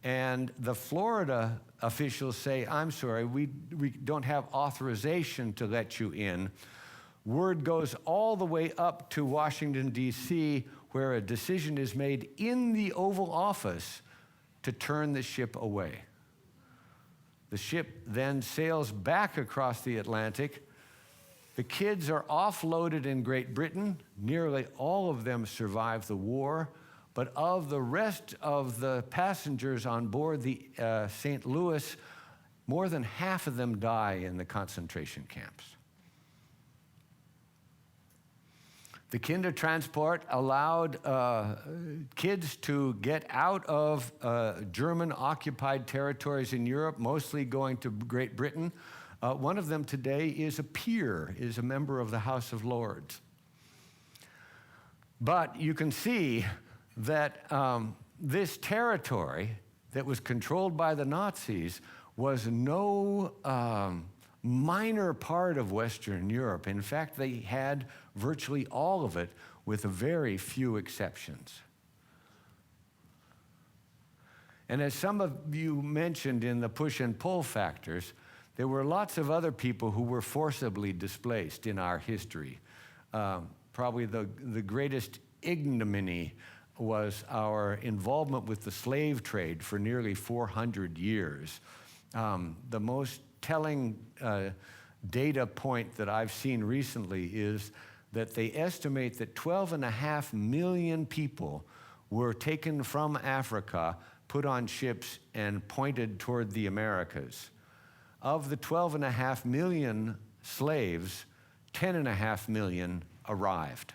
and the Florida officials say, I'm sorry, we don't have authorization to let you in. Word goes all the way up to Washington, D.C., where a decision is made in the Oval Office to turn the ship away. The ship then sails back across the Atlantic. The kids are offloaded in Great Britain. Nearly all of them survive the war, but of the rest of the passengers on board the St. Louis, more than half of them die in the concentration camps. The Kindertransport allowed kids to get out of German-occupied territories in Europe, mostly going to Great Britain. One of them today is a peer, is a member of the House of Lords. But you can see that this territory that was controlled by the Nazis was no minor part of Western Europe. In fact, they had virtually all of it, with a very few exceptions. And as some of you mentioned in the push and pull factors, there were lots of other people who were forcibly displaced in our history. Probably the greatest ignominy was our involvement with the slave trade for nearly 400 years. The most telling data point that I've seen recently is that they estimate that 12.5 million people were taken from Africa, put on ships, and pointed toward the Americas. Of the 12.5 million slaves, 10.5 million arrived.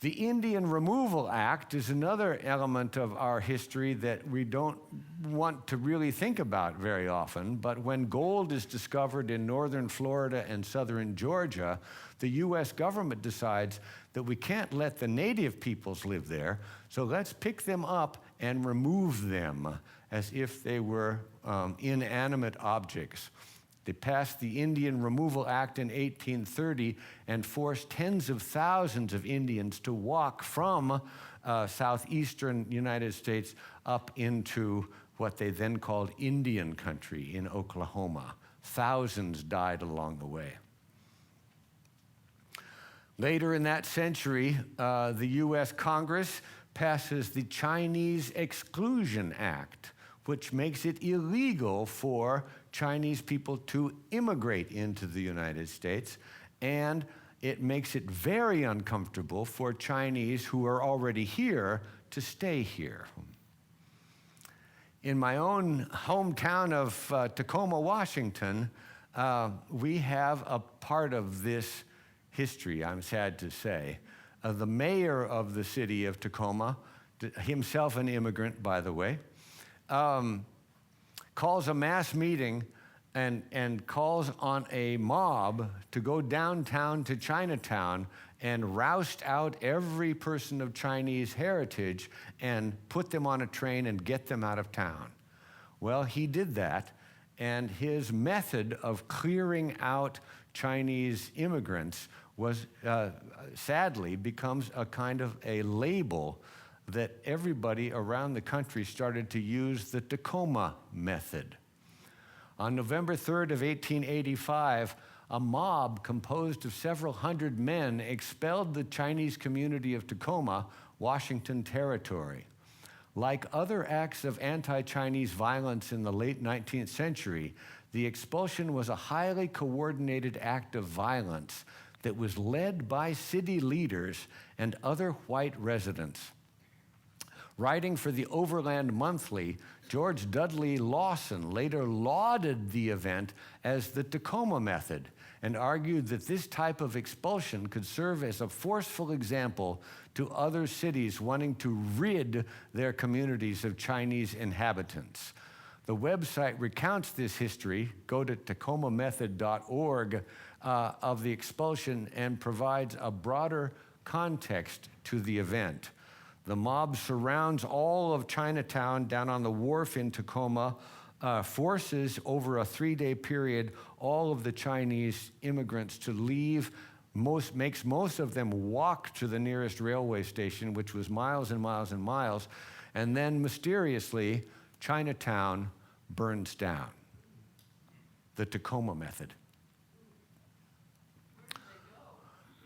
The Indian Removal Act is another element of our history that we don't want to really think about very often, but when gold is discovered in northern Florida and southern Georgia, the US government decides that we can't let the native peoples live there, so let's pick them up and remove them as if they were inanimate objects. They passed the Indian Removal Act in 1830 and forced tens of thousands of Indians to walk from southeastern United States up into what they then called Indian country in Oklahoma. Thousands died along the way. Later in that century, the US Congress passes the Chinese Exclusion Act, which makes it illegal for Chinese people to immigrate into the United States, and it makes it very uncomfortable for Chinese who are already here to stay here. In my own hometown of Tacoma, Washington, we have a part of this history, I'm sad to say. The mayor of the city of Tacoma, himself an immigrant, by the way, calls a mass meeting and calls on a mob to go downtown to Chinatown and roust out every person of Chinese heritage and put them on a train and get them out of town. Well, he did that, and his method of clearing out Chinese immigrants was sadly becomes a kind of a label that everybody around the country started to use, the Tacoma method. On November 3rd of 1885, a mob composed of several hundred men expelled the Chinese community of Tacoma, Washington Territory. Like other acts of anti-Chinese violence in the late 19th century, the expulsion was a highly coordinated act of violence that was led by city leaders and other white residents. Writing for the Overland Monthly, George Dudley Lawson later lauded the event as the Tacoma method and argued that this type of expulsion could serve as a forceful example to other cities wanting to rid their communities of Chinese inhabitants. The website recounts this history, go to tacomamethod.org, of the expulsion and provides a broader context to the event. The mob surrounds all of Chinatown down on the wharf in Tacoma, forces over a 3-day period all of the Chinese immigrants to leave, makes most of them walk to the nearest railway station, which was miles and miles and miles, and then mysteriously, Chinatown burns down. The Tacoma method.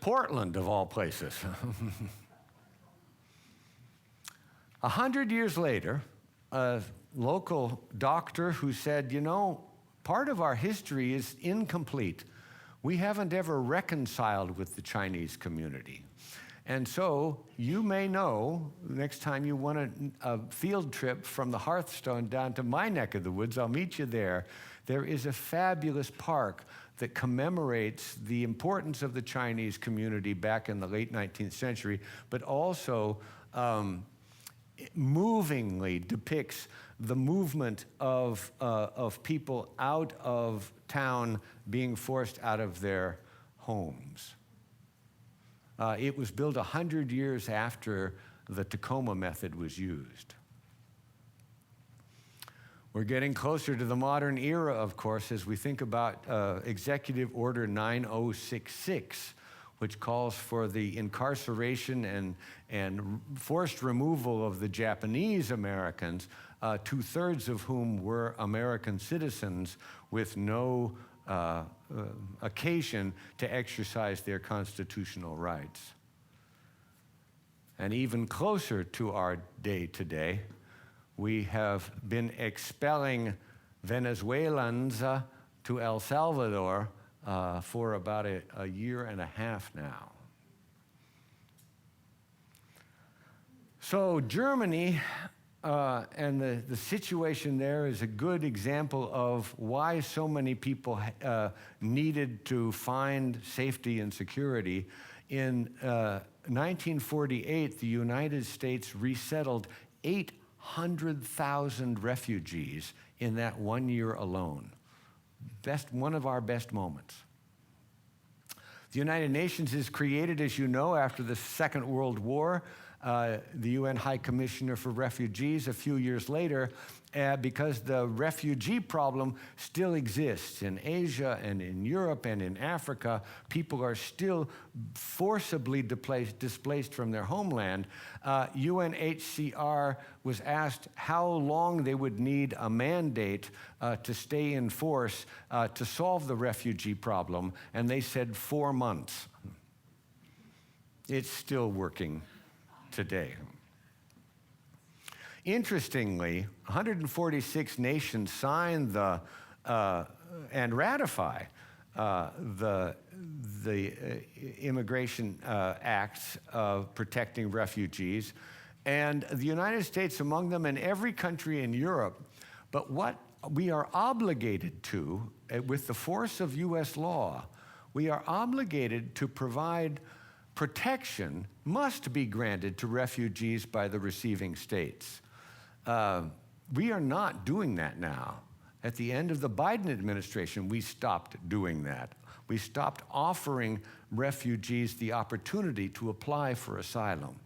Portland, of all places. 100 years later, a local doctor who said, you know, part of our history is incomplete. We haven't ever reconciled with the Chinese community. And so you may know, next time you want a field trip from the Hearthstone down to my neck of the woods, I'll meet you there. There is a fabulous park that commemorates the importance of the Chinese community back in the late 19th century, but also movingly depicts the movement of people out of town being forced out of their homes. It was built 100 years after the Tacoma method was used. We're getting closer to the modern era, of course, as we think about Executive Order 9066, which calls for the incarceration and forced removal of the Japanese Americans, 2/3 of whom were American citizens with no occasion to exercise their constitutional rights. And even closer to our day today, we have been expelling Venezuelans to El Salvador for about a year and a half now. So Germany and the situation there is a good example of why so many people needed to find safety and security. In 1948, the United States resettled 800,000 refugees in that 1 year alone. One of our best moments. The United Nations is created, as you know, after the Second World War. The UN High Commissioner for Refugees a few years later, because the refugee problem still exists in Asia and in Europe and in Africa. People are still forcibly displaced from their homeland. UNHCR was asked how long they would need a mandate to stay in force to solve the refugee problem, and they said 4 months. It's still working today. Interestingly, 146 nations signed and ratify the immigration acts of protecting refugees, and the United States among them, and every country in Europe. But what we are obligated to, with the force of U.S. law, we are obligated to provide protection must be granted to refugees by the receiving states. We are not doing that now. At the end of the Biden administration, we stopped doing that. We stopped offering refugees the opportunity to apply for asylum.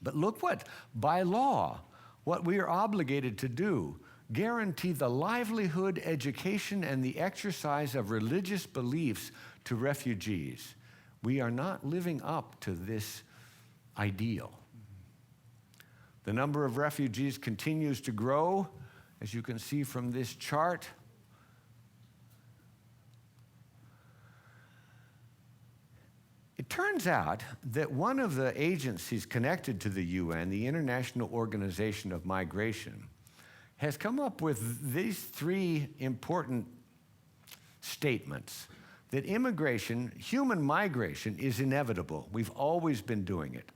But look what, by law, what we are obligated to do, guarantee the livelihood, education, and the exercise of religious beliefs to refugees. We are not living up to this ideal. The number of refugees continues to grow, as you can see from this chart. It turns out that one of the agencies connected to the UN, the International Organization of Migration, has come up with these three important statements: that immigration, human migration, is inevitable. We've always been doing it.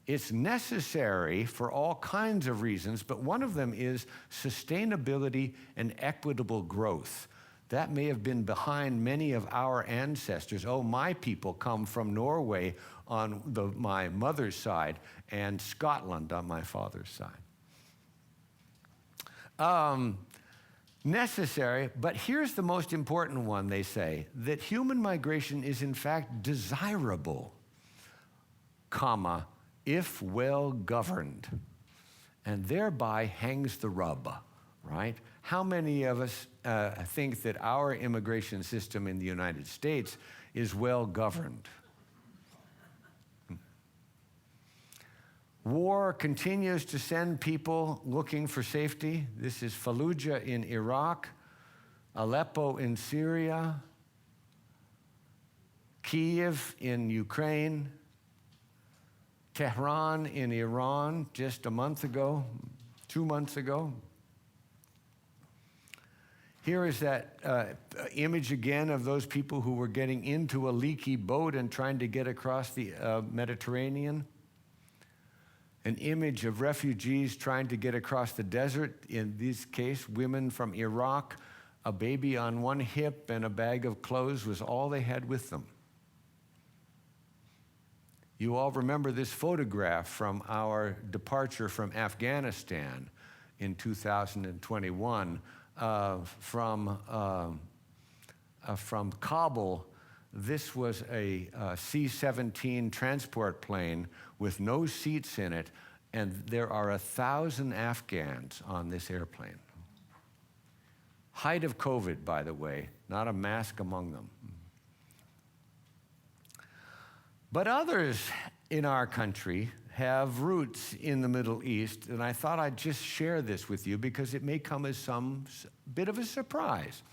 It's necessary for all kinds of reasons, but one of them is sustainability and equitable growth. That may have been behind many of our ancestors. Oh, my people come from Norway on my mother's side and Scotland on my father's side. Necessary, but here's the most important one, they say, that human migration is in fact desirable, comma, if well governed. And thereby hangs the rub, right? How many of us think that our immigration system in the United States is well governed? War continues to send people looking for safety. This is Fallujah in Iraq, Aleppo in Syria, Kiev in Ukraine, Tehran in Iran just a month ago, 2 months ago. Here is that image again of those people who were getting into a leaky boat and trying to get across the Mediterranean. An image of refugees trying to get across the desert, in this case, women from Iraq. A baby on one hip and a bag of clothes was all they had with them. You all remember this photograph from our departure from Afghanistan in 2021 from Kabul. This was a C-17 transport plane with no seats in it, and there are 1,000 Afghans on this airplane. Height of COVID, by the way, not a mask among them. But others in our country have roots in the Middle East, and I thought I'd just share this with you because it may come as some bit of a surprise.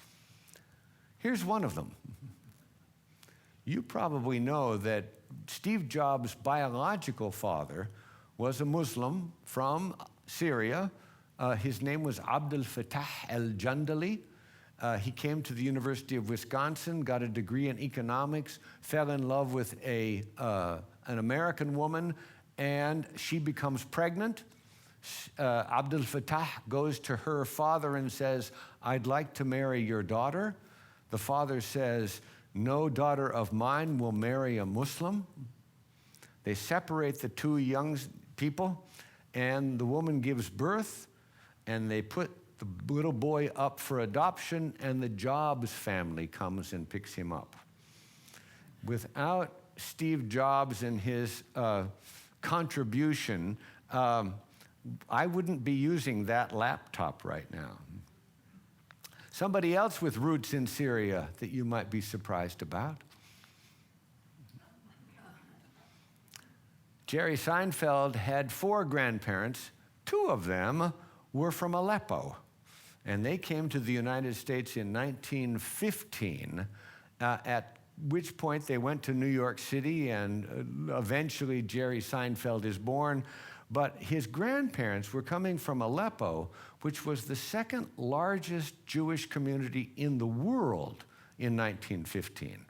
Here's one of them. You probably know that Steve Jobs' biological father was a Muslim from Syria. His name was Abdel Fattah al-Jandali. He came to the University of Wisconsin, got a degree in economics, fell in love with an American woman, and she becomes pregnant. Abdel Fattah goes to her father and says, "I'd like to marry your daughter." The father says, "No daughter of mine will marry a Muslim." They separate the two young people, and the woman gives birth, and they put the little boy up for adoption, and the Jobs family comes and picks him up. Without Steve Jobs and his contribution, I wouldn't be using that laptop right now. Somebody else with roots in Syria that you might be surprised about. Jerry Seinfeld had 4 grandparents. 2 of them were from Aleppo, and they came to the United States in 1915, at which point they went to New York City, and eventually Jerry Seinfeld is born. But his grandparents were coming from Aleppo, which was the second largest Jewish community in the world in 1915.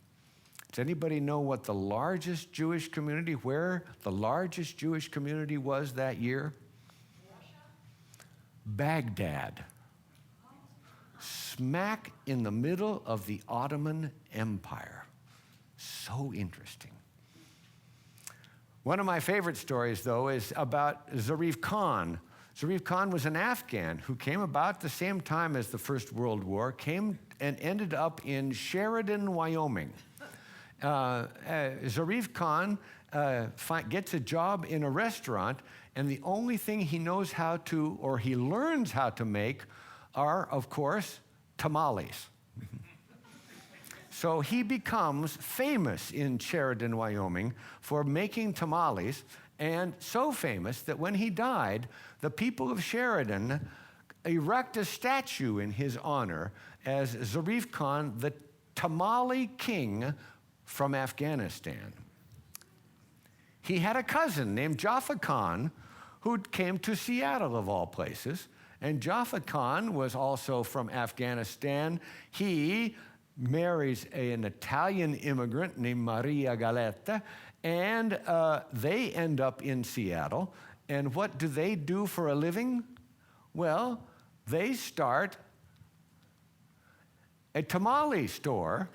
Does anybody know what the largest Jewish community, where the largest Jewish community was that year? Baghdad. Smack in the middle of the Ottoman Empire. So interesting. One of my favorite stories, though, is about Zarif Khan. Zarif Khan was an Afghan who came about the same time as the First World War, came and ended up in Sheridan, Wyoming. Zarif Khan gets a job in a restaurant, and the only thing he knows how to, or he learns how to make, are, of course, tamales. So he becomes famous in Sheridan, Wyoming for making tamales, and so famous that when he died, the people of Sheridan erect a statue in his honor as Zarif Khan, the tamale king from Afghanistan. He had a cousin named Jaffa Khan who came to Seattle, of all places, and Jaffa Khan was also from Afghanistan. He marries an Italian immigrant named Maria Galetta, and they end up in Seattle. And what do they do for a living? Well, they start a tamale store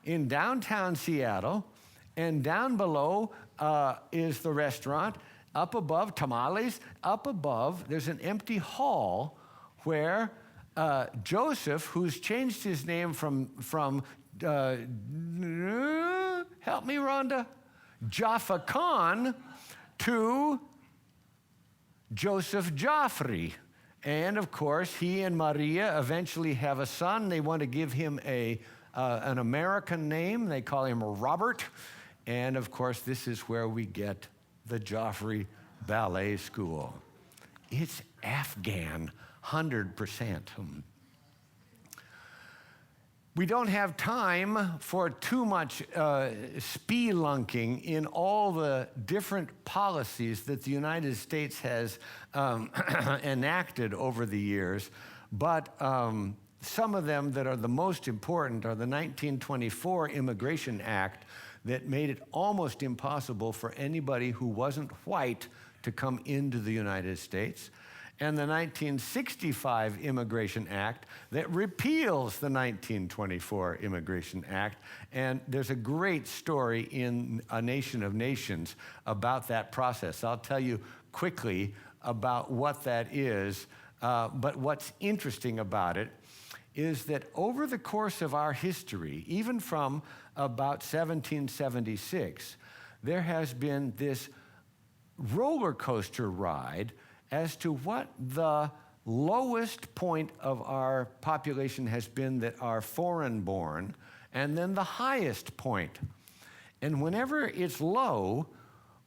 in downtown Seattle, and down below is the restaurant. Up above, tamales, up above, there's an empty hall where Joseph, who's changed his name from help me, Rhonda, Jaffa Khan to Joseph Joffrey. And of course, he and Maria eventually have a son. They want to give him an American name. They call him Robert. And of course, this is where we get the Joffrey Ballet School. It's Afghan, 100%. We don't have time for too much spelunking in all the different policies that the United States has enacted over the years, but some of them that are the most important are the 1924 Immigration Act that made it almost impossible for anybody who wasn't white to come into the United States, and the 1965 Immigration Act that repeals the 1924 Immigration Act. And there's a great story in A Nation of Nations about that process. I'll tell you quickly about what that is, but what's interesting about it is that over the course of our history, even from about 1776, there has been this roller coaster ride as to what the lowest point of our population has been that are foreign born, and then the highest point. And whenever it's low,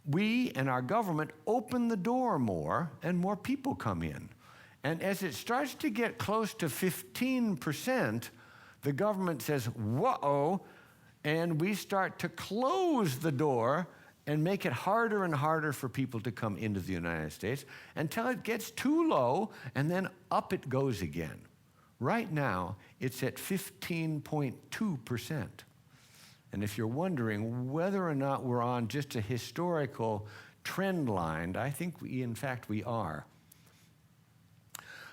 we and our government open the door more, and more people come in. And as it starts to get close to 15%, the government says, whoa, and we start to close the door and make it harder and harder for people to come into the United States until it gets too low, and then up it goes again. Right now, it's at 15.2%. And if you're wondering whether or not we're on just a historical trend line, I think in fact we are.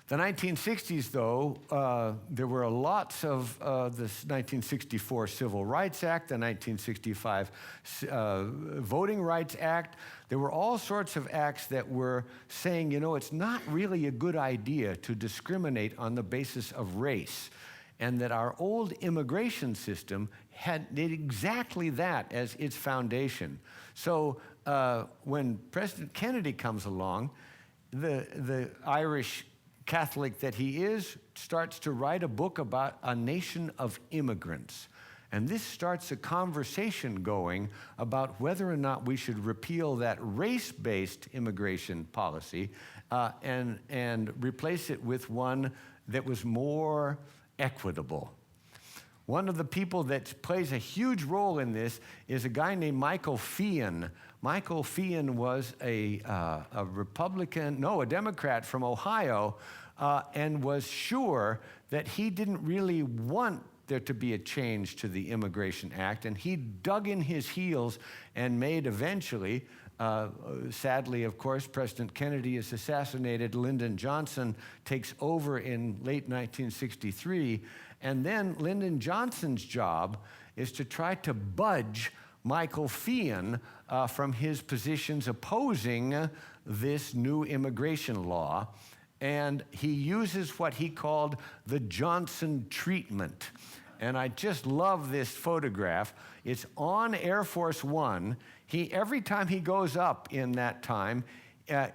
The 1960s, though, there were lots of the 1964 Civil Rights Act, the 1965 Voting Rights Act. There were all sorts of acts that were saying, you know, it's not really a good idea to discriminate on the basis of race, and that our old immigration system did exactly that as its foundation. So when President Kennedy comes along, the Irish Catholic that he is, starts to write a book about a nation of immigrants. And this starts a conversation going about whether or not we should repeal that race-based immigration policy and replace it with one that was more equitable. One of the people that plays a huge role in this is a guy named Michael Feehan. Michael Feehan was a Democrat from Ohio, and was sure that he didn't really want there to be a change to the Immigration Act, and he dug in his heels and made eventually, sadly, of course, President Kennedy is assassinated, Lyndon Johnson takes over in late 1963, and then Lyndon Johnson's job is to try to budge Michael Feehan from his positions opposing this new immigration law. And he uses what he called the Johnson treatment. And I just love this photograph. It's on Air Force One. Every time he goes up in that time,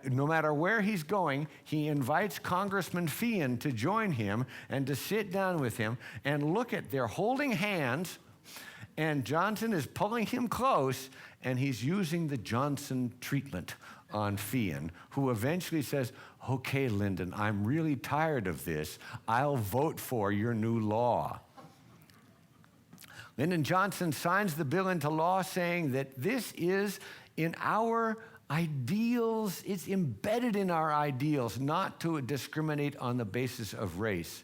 no matter where he's going, he invites Congressman Feehan to join him and to sit down with him and look at, they're holding hands, and Johnson is pulling him close, and he's using the Johnson treatment on Feehan, who eventually says, okay, Lyndon, I'm really tired of this. I'll vote for your new law. Lyndon Johnson signs the bill into law saying that this is in our ideals, it's embedded in our ideals not to discriminate on the basis of race.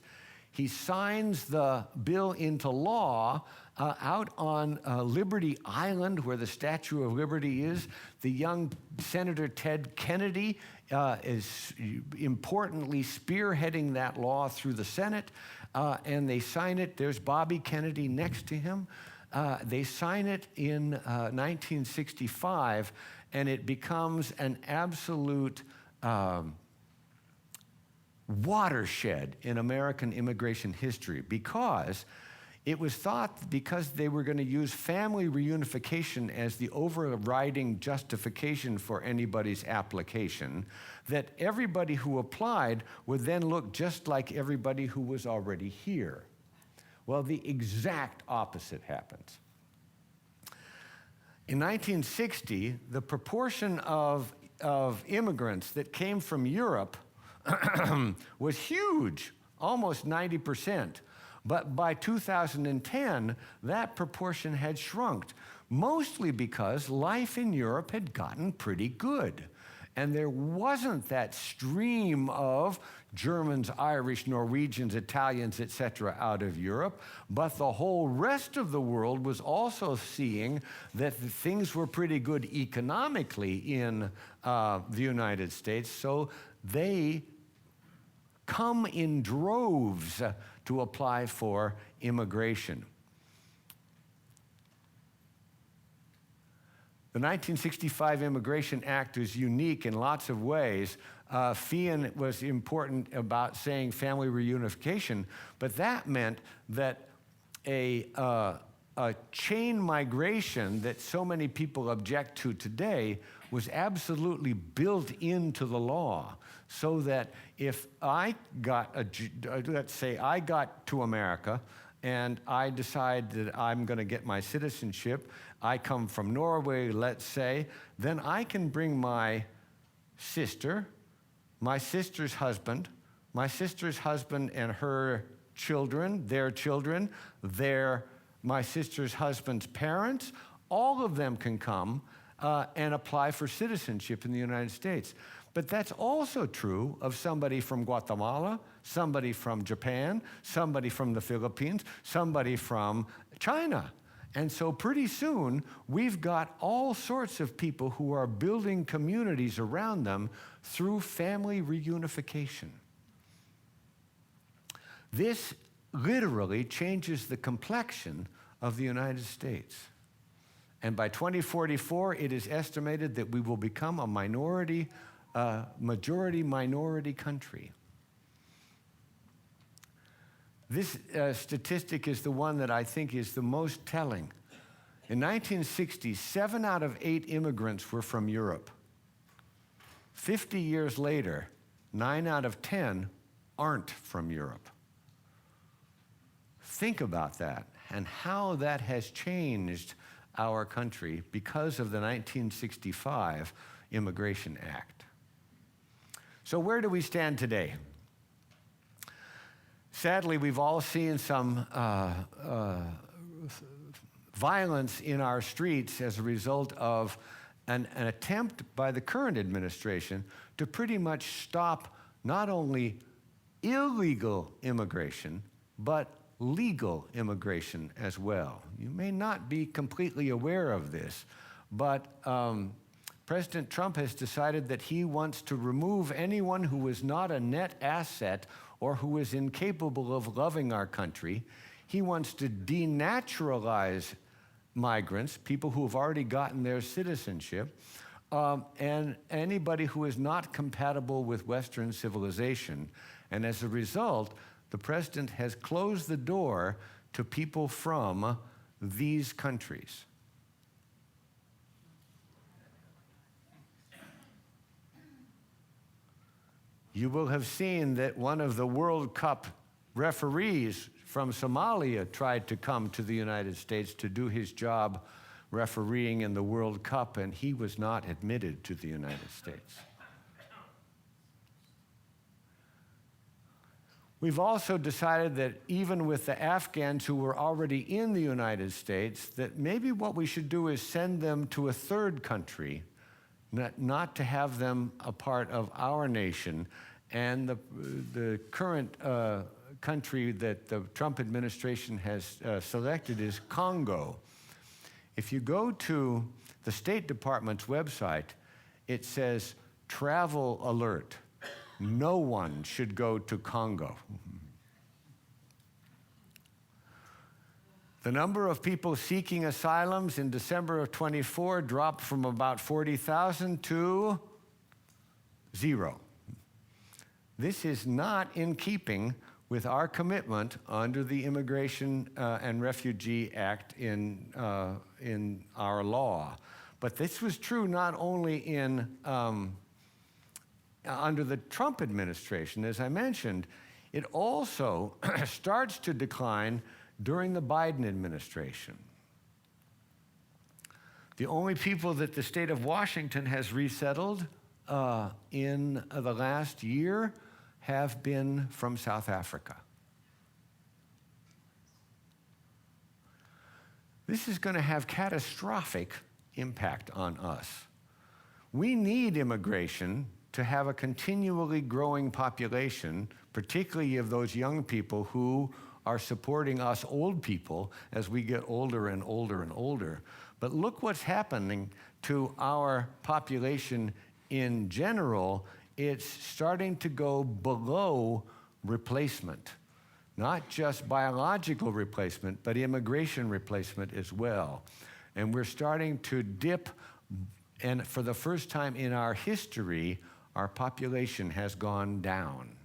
He signs the bill into law out on Liberty Island, where the Statue of Liberty is. The young Senator Ted Kennedy is importantly spearheading that law through the Senate, and they sign it. There's Bobby Kennedy next to him. They sign it in 1965, and it becomes an absolute watershed in American immigration history, because it was thought, because they were going to use family reunification as the overriding justification for anybody's application, that everybody who applied would then look just like everybody who was already here. Well, the exact opposite happens. In 1960, the proportion of immigrants that came from Europe was huge, almost 90%. But by 2010, that proportion had shrunk, mostly because life in Europe had gotten pretty good. And there wasn't that stream of Germans, Irish, Norwegians, Italians, etc. out of Europe, but the whole rest of the world was also seeing that things were pretty good economically in the United States, so they come in droves to apply for immigration. The 1965 Immigration Act is unique in lots of ways. Feehan was important about saying family reunification, but that meant that a chain migration that so many people object to today was absolutely built into the law, so that if I got, let's say I got to America and I decide that I'm going to get my citizenship, I come from Norway, let's say, then I can bring my sister, my sister's husband and her children, my sister's husband's parents, all of them can come and apply for citizenship in the United States. But that's also true of somebody from Guatemala, somebody from Japan, somebody from the Philippines, somebody from China. And so pretty soon, we've got all sorts of people who are building communities around them through family reunification. This literally changes the complexion of the United States. And by 2044, it is estimated that we will become a majority-minority country. This statistic is the one that I think is the most telling. In 1960, 7 out of 8 immigrants were from Europe. 50 years later, 9 out of 10 aren't from Europe. Think about that and how that has changed our country because of the 1965 Immigration Act. So where do we stand today? Sadly, we've all seen some violence in our streets as a result of an attempt by the current administration to pretty much stop not only illegal immigration, but legal immigration as well. You may not be completely aware of this, but President Trump has decided that he wants to remove anyone who is not a net asset or who is incapable of loving our country. He wants to denaturalize migrants, people who have already gotten their citizenship, and anybody who is not compatible with Western civilization. And as a result, the president has closed the door to people from these countries. You will have seen that one of the World Cup referees from Somalia tried to come to the United States to do his job refereeing in the World Cup, and he was not admitted to the United States. We've also decided that even with the Afghans who were already in the United States, that maybe what we should do is send them to a third country, not to have them a part of our nation. And the current country that the Trump administration has selected is Congo. If you go to the State Department's website, it says, travel alert. No one should go to Congo. The number of people seeking asylums in December of 24 dropped from about 40,000 to 0. This is not in keeping with our commitment under the Immigration and Refugee Act in our law. But this was true not only in under the Trump administration, as I mentioned, it also starts to decline during the Biden administration. The only people that the state of Washington has resettled in the last year have been from South Africa. This is going to have catastrophic impact on us. We need immigration to have a continually growing population, particularly of those young people who are supporting us old people as we get older and older and older. But look what's happening to our population in general. It's starting to go below replacement. Not just biological replacement, but immigration replacement as well. And we're starting to dip, and for the first time in our history, our population has gone down.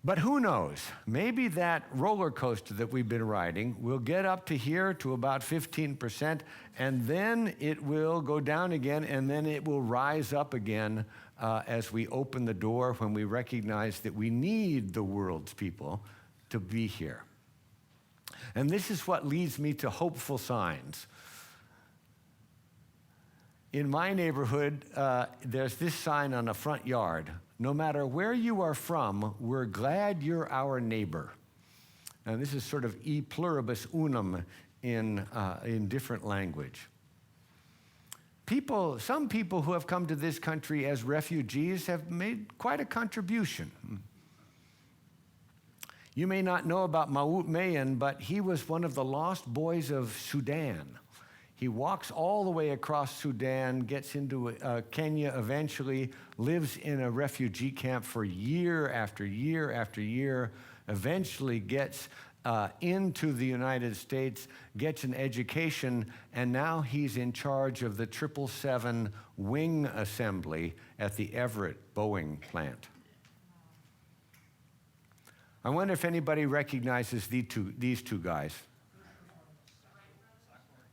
But who knows? Maybe that roller coaster that we've been riding will get up to here to about 15%, and then it will go down again, and then it will rise up again as we open the door when we recognize that we need the world's people to be here. And this is what leads me to hopeful signs. In my neighborhood, there's this sign on the front yard. No matter where you are from, we're glad you're our neighbor. And this is sort of e pluribus unum in different language. Some people who have come to this country as refugees have made quite a contribution. You may not know about Maout Mayan, but he was one of the lost boys of Sudan. He walks all the way across Sudan, gets into Kenya eventually, lives in a refugee camp for year after year after year, eventually gets into the United States, gets an education, and now he's in charge of the 777 wing assembly at the Everett Boeing plant. I wonder if anybody recognizes these two guys.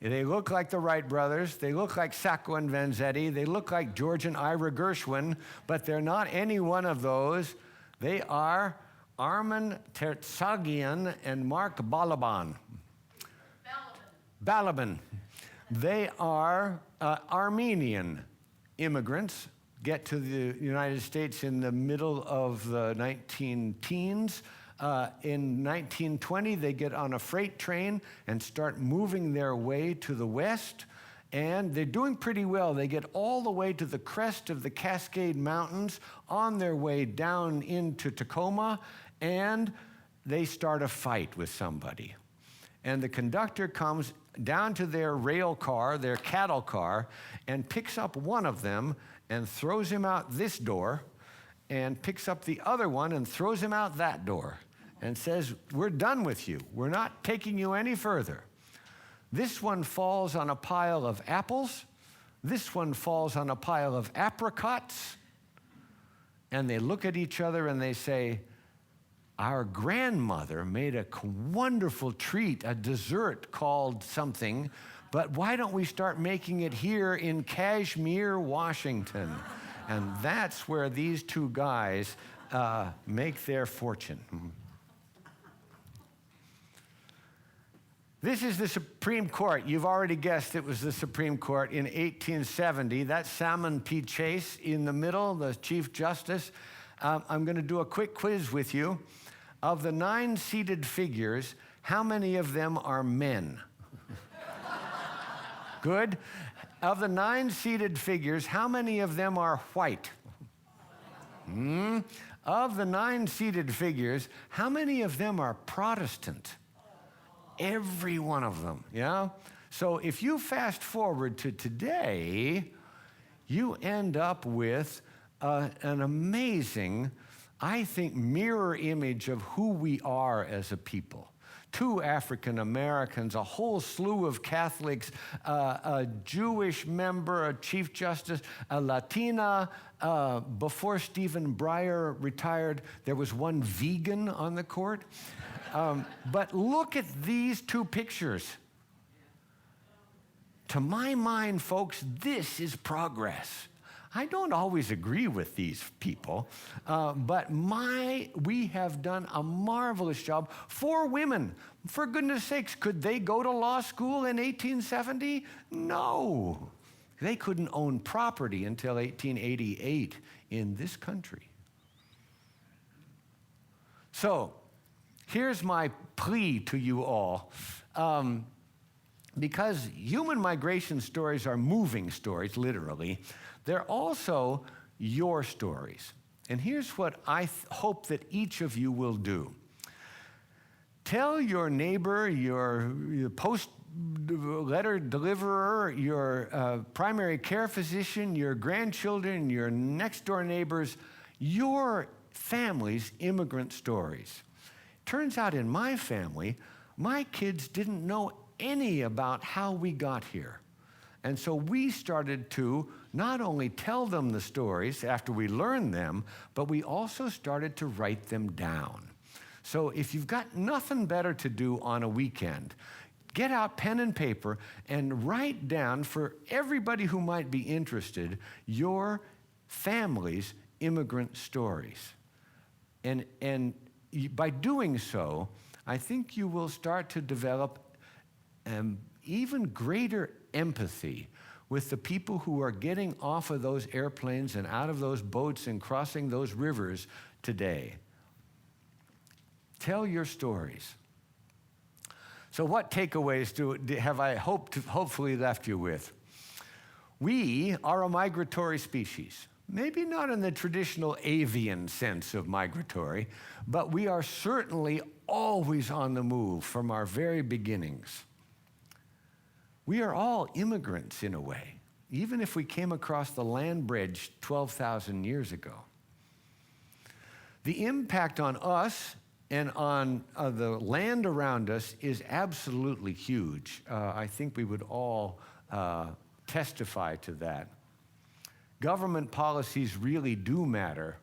They look like the Wright brothers. They look like Sacco and Vanzetti. They look like George and Ira Gershwin, but they're not any one of those. They are Armen Tertsagian and Mark Balaban. Balaban. They are Armenian immigrants get to the United States in the middle of the 19-teens. In 1920, they get on a freight train and start moving their way to the west. And they're doing pretty well. They get all the way to the crest of the Cascade Mountains on their way down into Tacoma, and they start a fight with somebody. And the conductor comes down to their rail car, their cattle car, and picks up one of them and throws him out this door, and picks up the other one and throws him out that door, and says, "We're done with you. We're not taking you any further." This one falls on a pile of apples. This one falls on a pile of apricots. And they look at each other and they say, "Our grandmother made a wonderful treat, a dessert called something, but why don't we start making it here in Kashmir, Washington?" And that's where these two guys make their fortune. This is the Supreme Court. You've already guessed it was the Supreme Court in 1870. That's Salmon P. Chase in the middle, the Chief Justice. I'm going to do a quick quiz with you. Of the 9 seated figures, how many of them are men? Good. Of the 9 seated figures, how many of them are white? Of the 9 seated figures, how many of them are Protestant? Every one of them, yeah? So if you fast forward to today, you end up with an amazing, I think, mirror image of who we are as a people. 2 African Americans, a whole slew of Catholics, a Jewish member, a Chief Justice, a Latina. Before Stephen Breyer retired, there was one vegan on the court. But look at these 2 pictures. To my mind, folks, this is progress. I don't always agree with these people, but we have done a marvelous job for women. For goodness sakes, could they go to law school in 1870? No. They couldn't own property until 1888 in this country. So, here's my plea to you all. Because human migration stories are moving stories, literally, they're also your stories. And here's what I hope that each of you will do. Tell your neighbor, your post letter deliverer, your primary care physician, your grandchildren, your next door neighbors, your family's immigrant stories. Turns out in my family, my kids didn't know any about how we got here. And so we started to not only tell them the stories after we learned them, but we also started to write them down. So if you've got nothing better to do on a weekend, get out pen and paper and write down, for everybody who might be interested, your family's immigrant stories. And by doing so, I think you will start to develop even greater empathy with the people who are getting off of those airplanes and out of those boats and crossing those rivers today. Tell your stories. So what takeaways have I hopefully left you with? We are a migratory species. Maybe not in the traditional avian sense of migratory, but we are certainly always on the move from our very beginnings. We are all immigrants in a way, even if we came across the land bridge 12,000 years ago. The impact on us and on the land around us is absolutely huge. I think we would all testify to that. Government policies really do matter,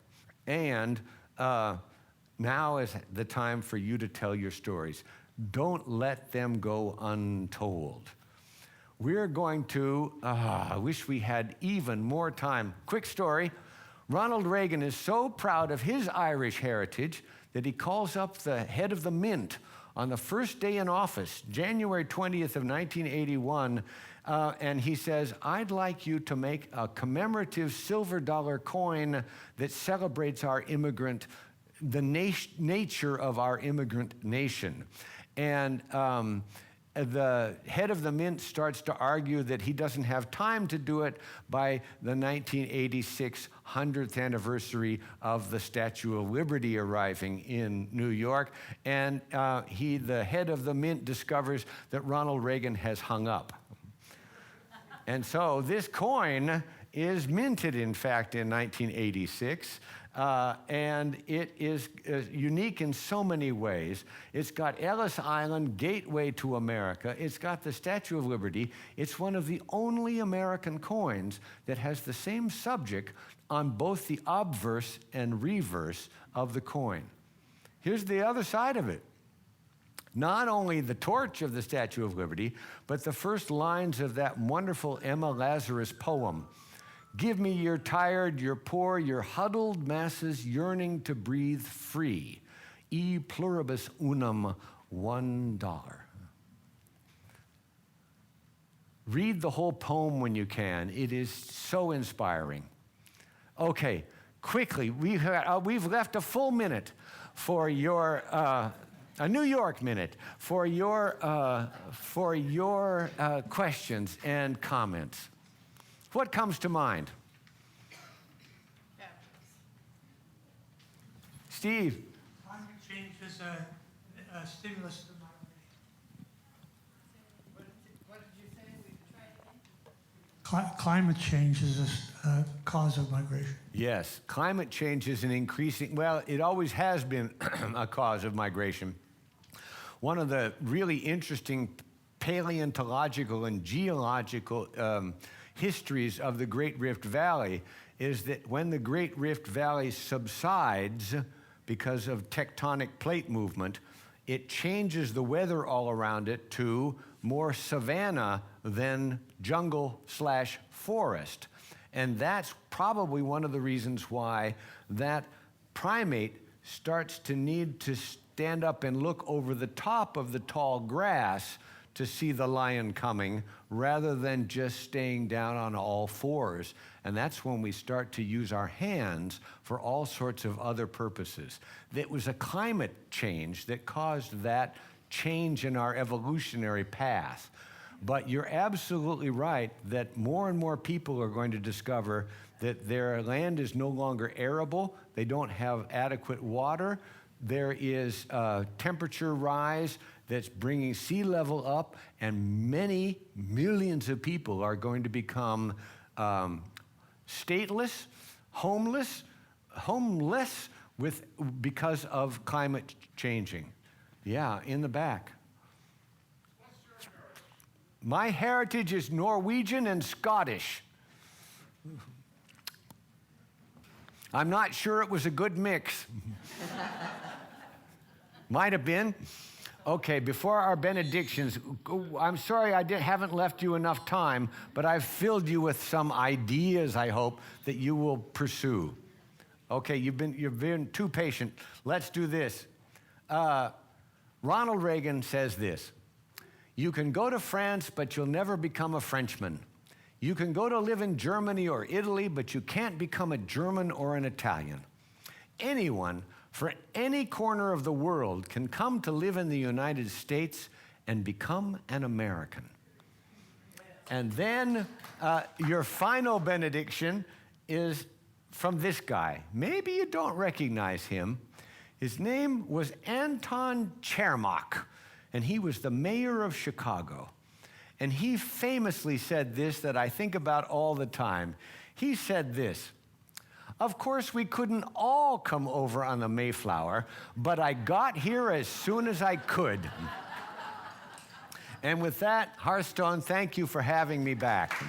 and now is the time for you to tell your stories. Don't let them go untold. We're going to, I wish we had even more time. Quick story. Ronald Reagan is so proud of his Irish heritage that he calls up the head of the mint on the first day in office, January 20th of 1981, and he says, I'd like you to make a commemorative silver dollar coin that celebrates our immigrant, the nature of our immigrant nation. And the head of the mint starts to argue that he doesn't have time to do it by the 1986 100th anniversary of the Statue of Liberty arriving in New York. And the head of the mint discovers that Ronald Reagan has hung up. And so this coin is minted, in fact, in 1986. And it is unique in so many ways. It's got Ellis Island, gateway to America. It's got the Statue of Liberty. It's one of the only American coins that has the same subject on both the obverse and reverse of the coin. Here's the other side of it. Not only the torch of the Statue of Liberty, but the first lines of that wonderful Emma Lazarus poem. Give me your tired, your poor, your huddled masses yearning to breathe free. E pluribus unum, $1. Read the whole poem when you can. It is so inspiring. Okay, quickly, we've left a full minute for your, a New York minute, for your questions and comments. What comes to mind? Steve? Climate change is a stimulus to What did you say? We tried again? climate change is a cause of migration. Yes, climate change is an increasing, well, it always has been a cause of migration. One of the really interesting paleontological and geological histories of the Great Rift Valley is that when the Great Rift Valley subsides because of tectonic plate movement, it changes the weather all around it to more savanna than jungle/forest. And that's probably one of the reasons why that primate starts to need to stand up and look over the top of the tall grass to see the lion coming, rather than just staying down on all fours. And that's when we start to use our hands for all sorts of other purposes. It was a climate change that caused that change in our evolutionary path. But you're absolutely right that more and more people are going to discover that their land is no longer arable, they don't have adequate water, there is a temperature rise that's bringing sea level up, and many millions of people are going to become stateless, homeless because of climate changing. Yeah, in the back. My heritage is Norwegian and Scottish. I'm not sure it was a good mix. Might have been. Okay, before our benedictions, I'm sorry I haven't left you enough time, but I've filled you with some ideas, I hope, that you will pursue. Okay, you've been too patient. Let's do this. Ronald Reagan says this: you can go to France, but you'll never become a Frenchman. You can go to live in Germany or Italy, but you can't become a German or an Italian. Anyone from any corner of the world can come to live in the United States and become an American. And then your final benediction is from this guy. Maybe you don't recognize him. His name was Anton Chermak, and he was the mayor of Chicago. And he famously said this that I think about all the time. He said this: of course, we couldn't all come over on the Mayflower, but I got here as soon as I could. And with that, Hearthstone, thank you for having me back.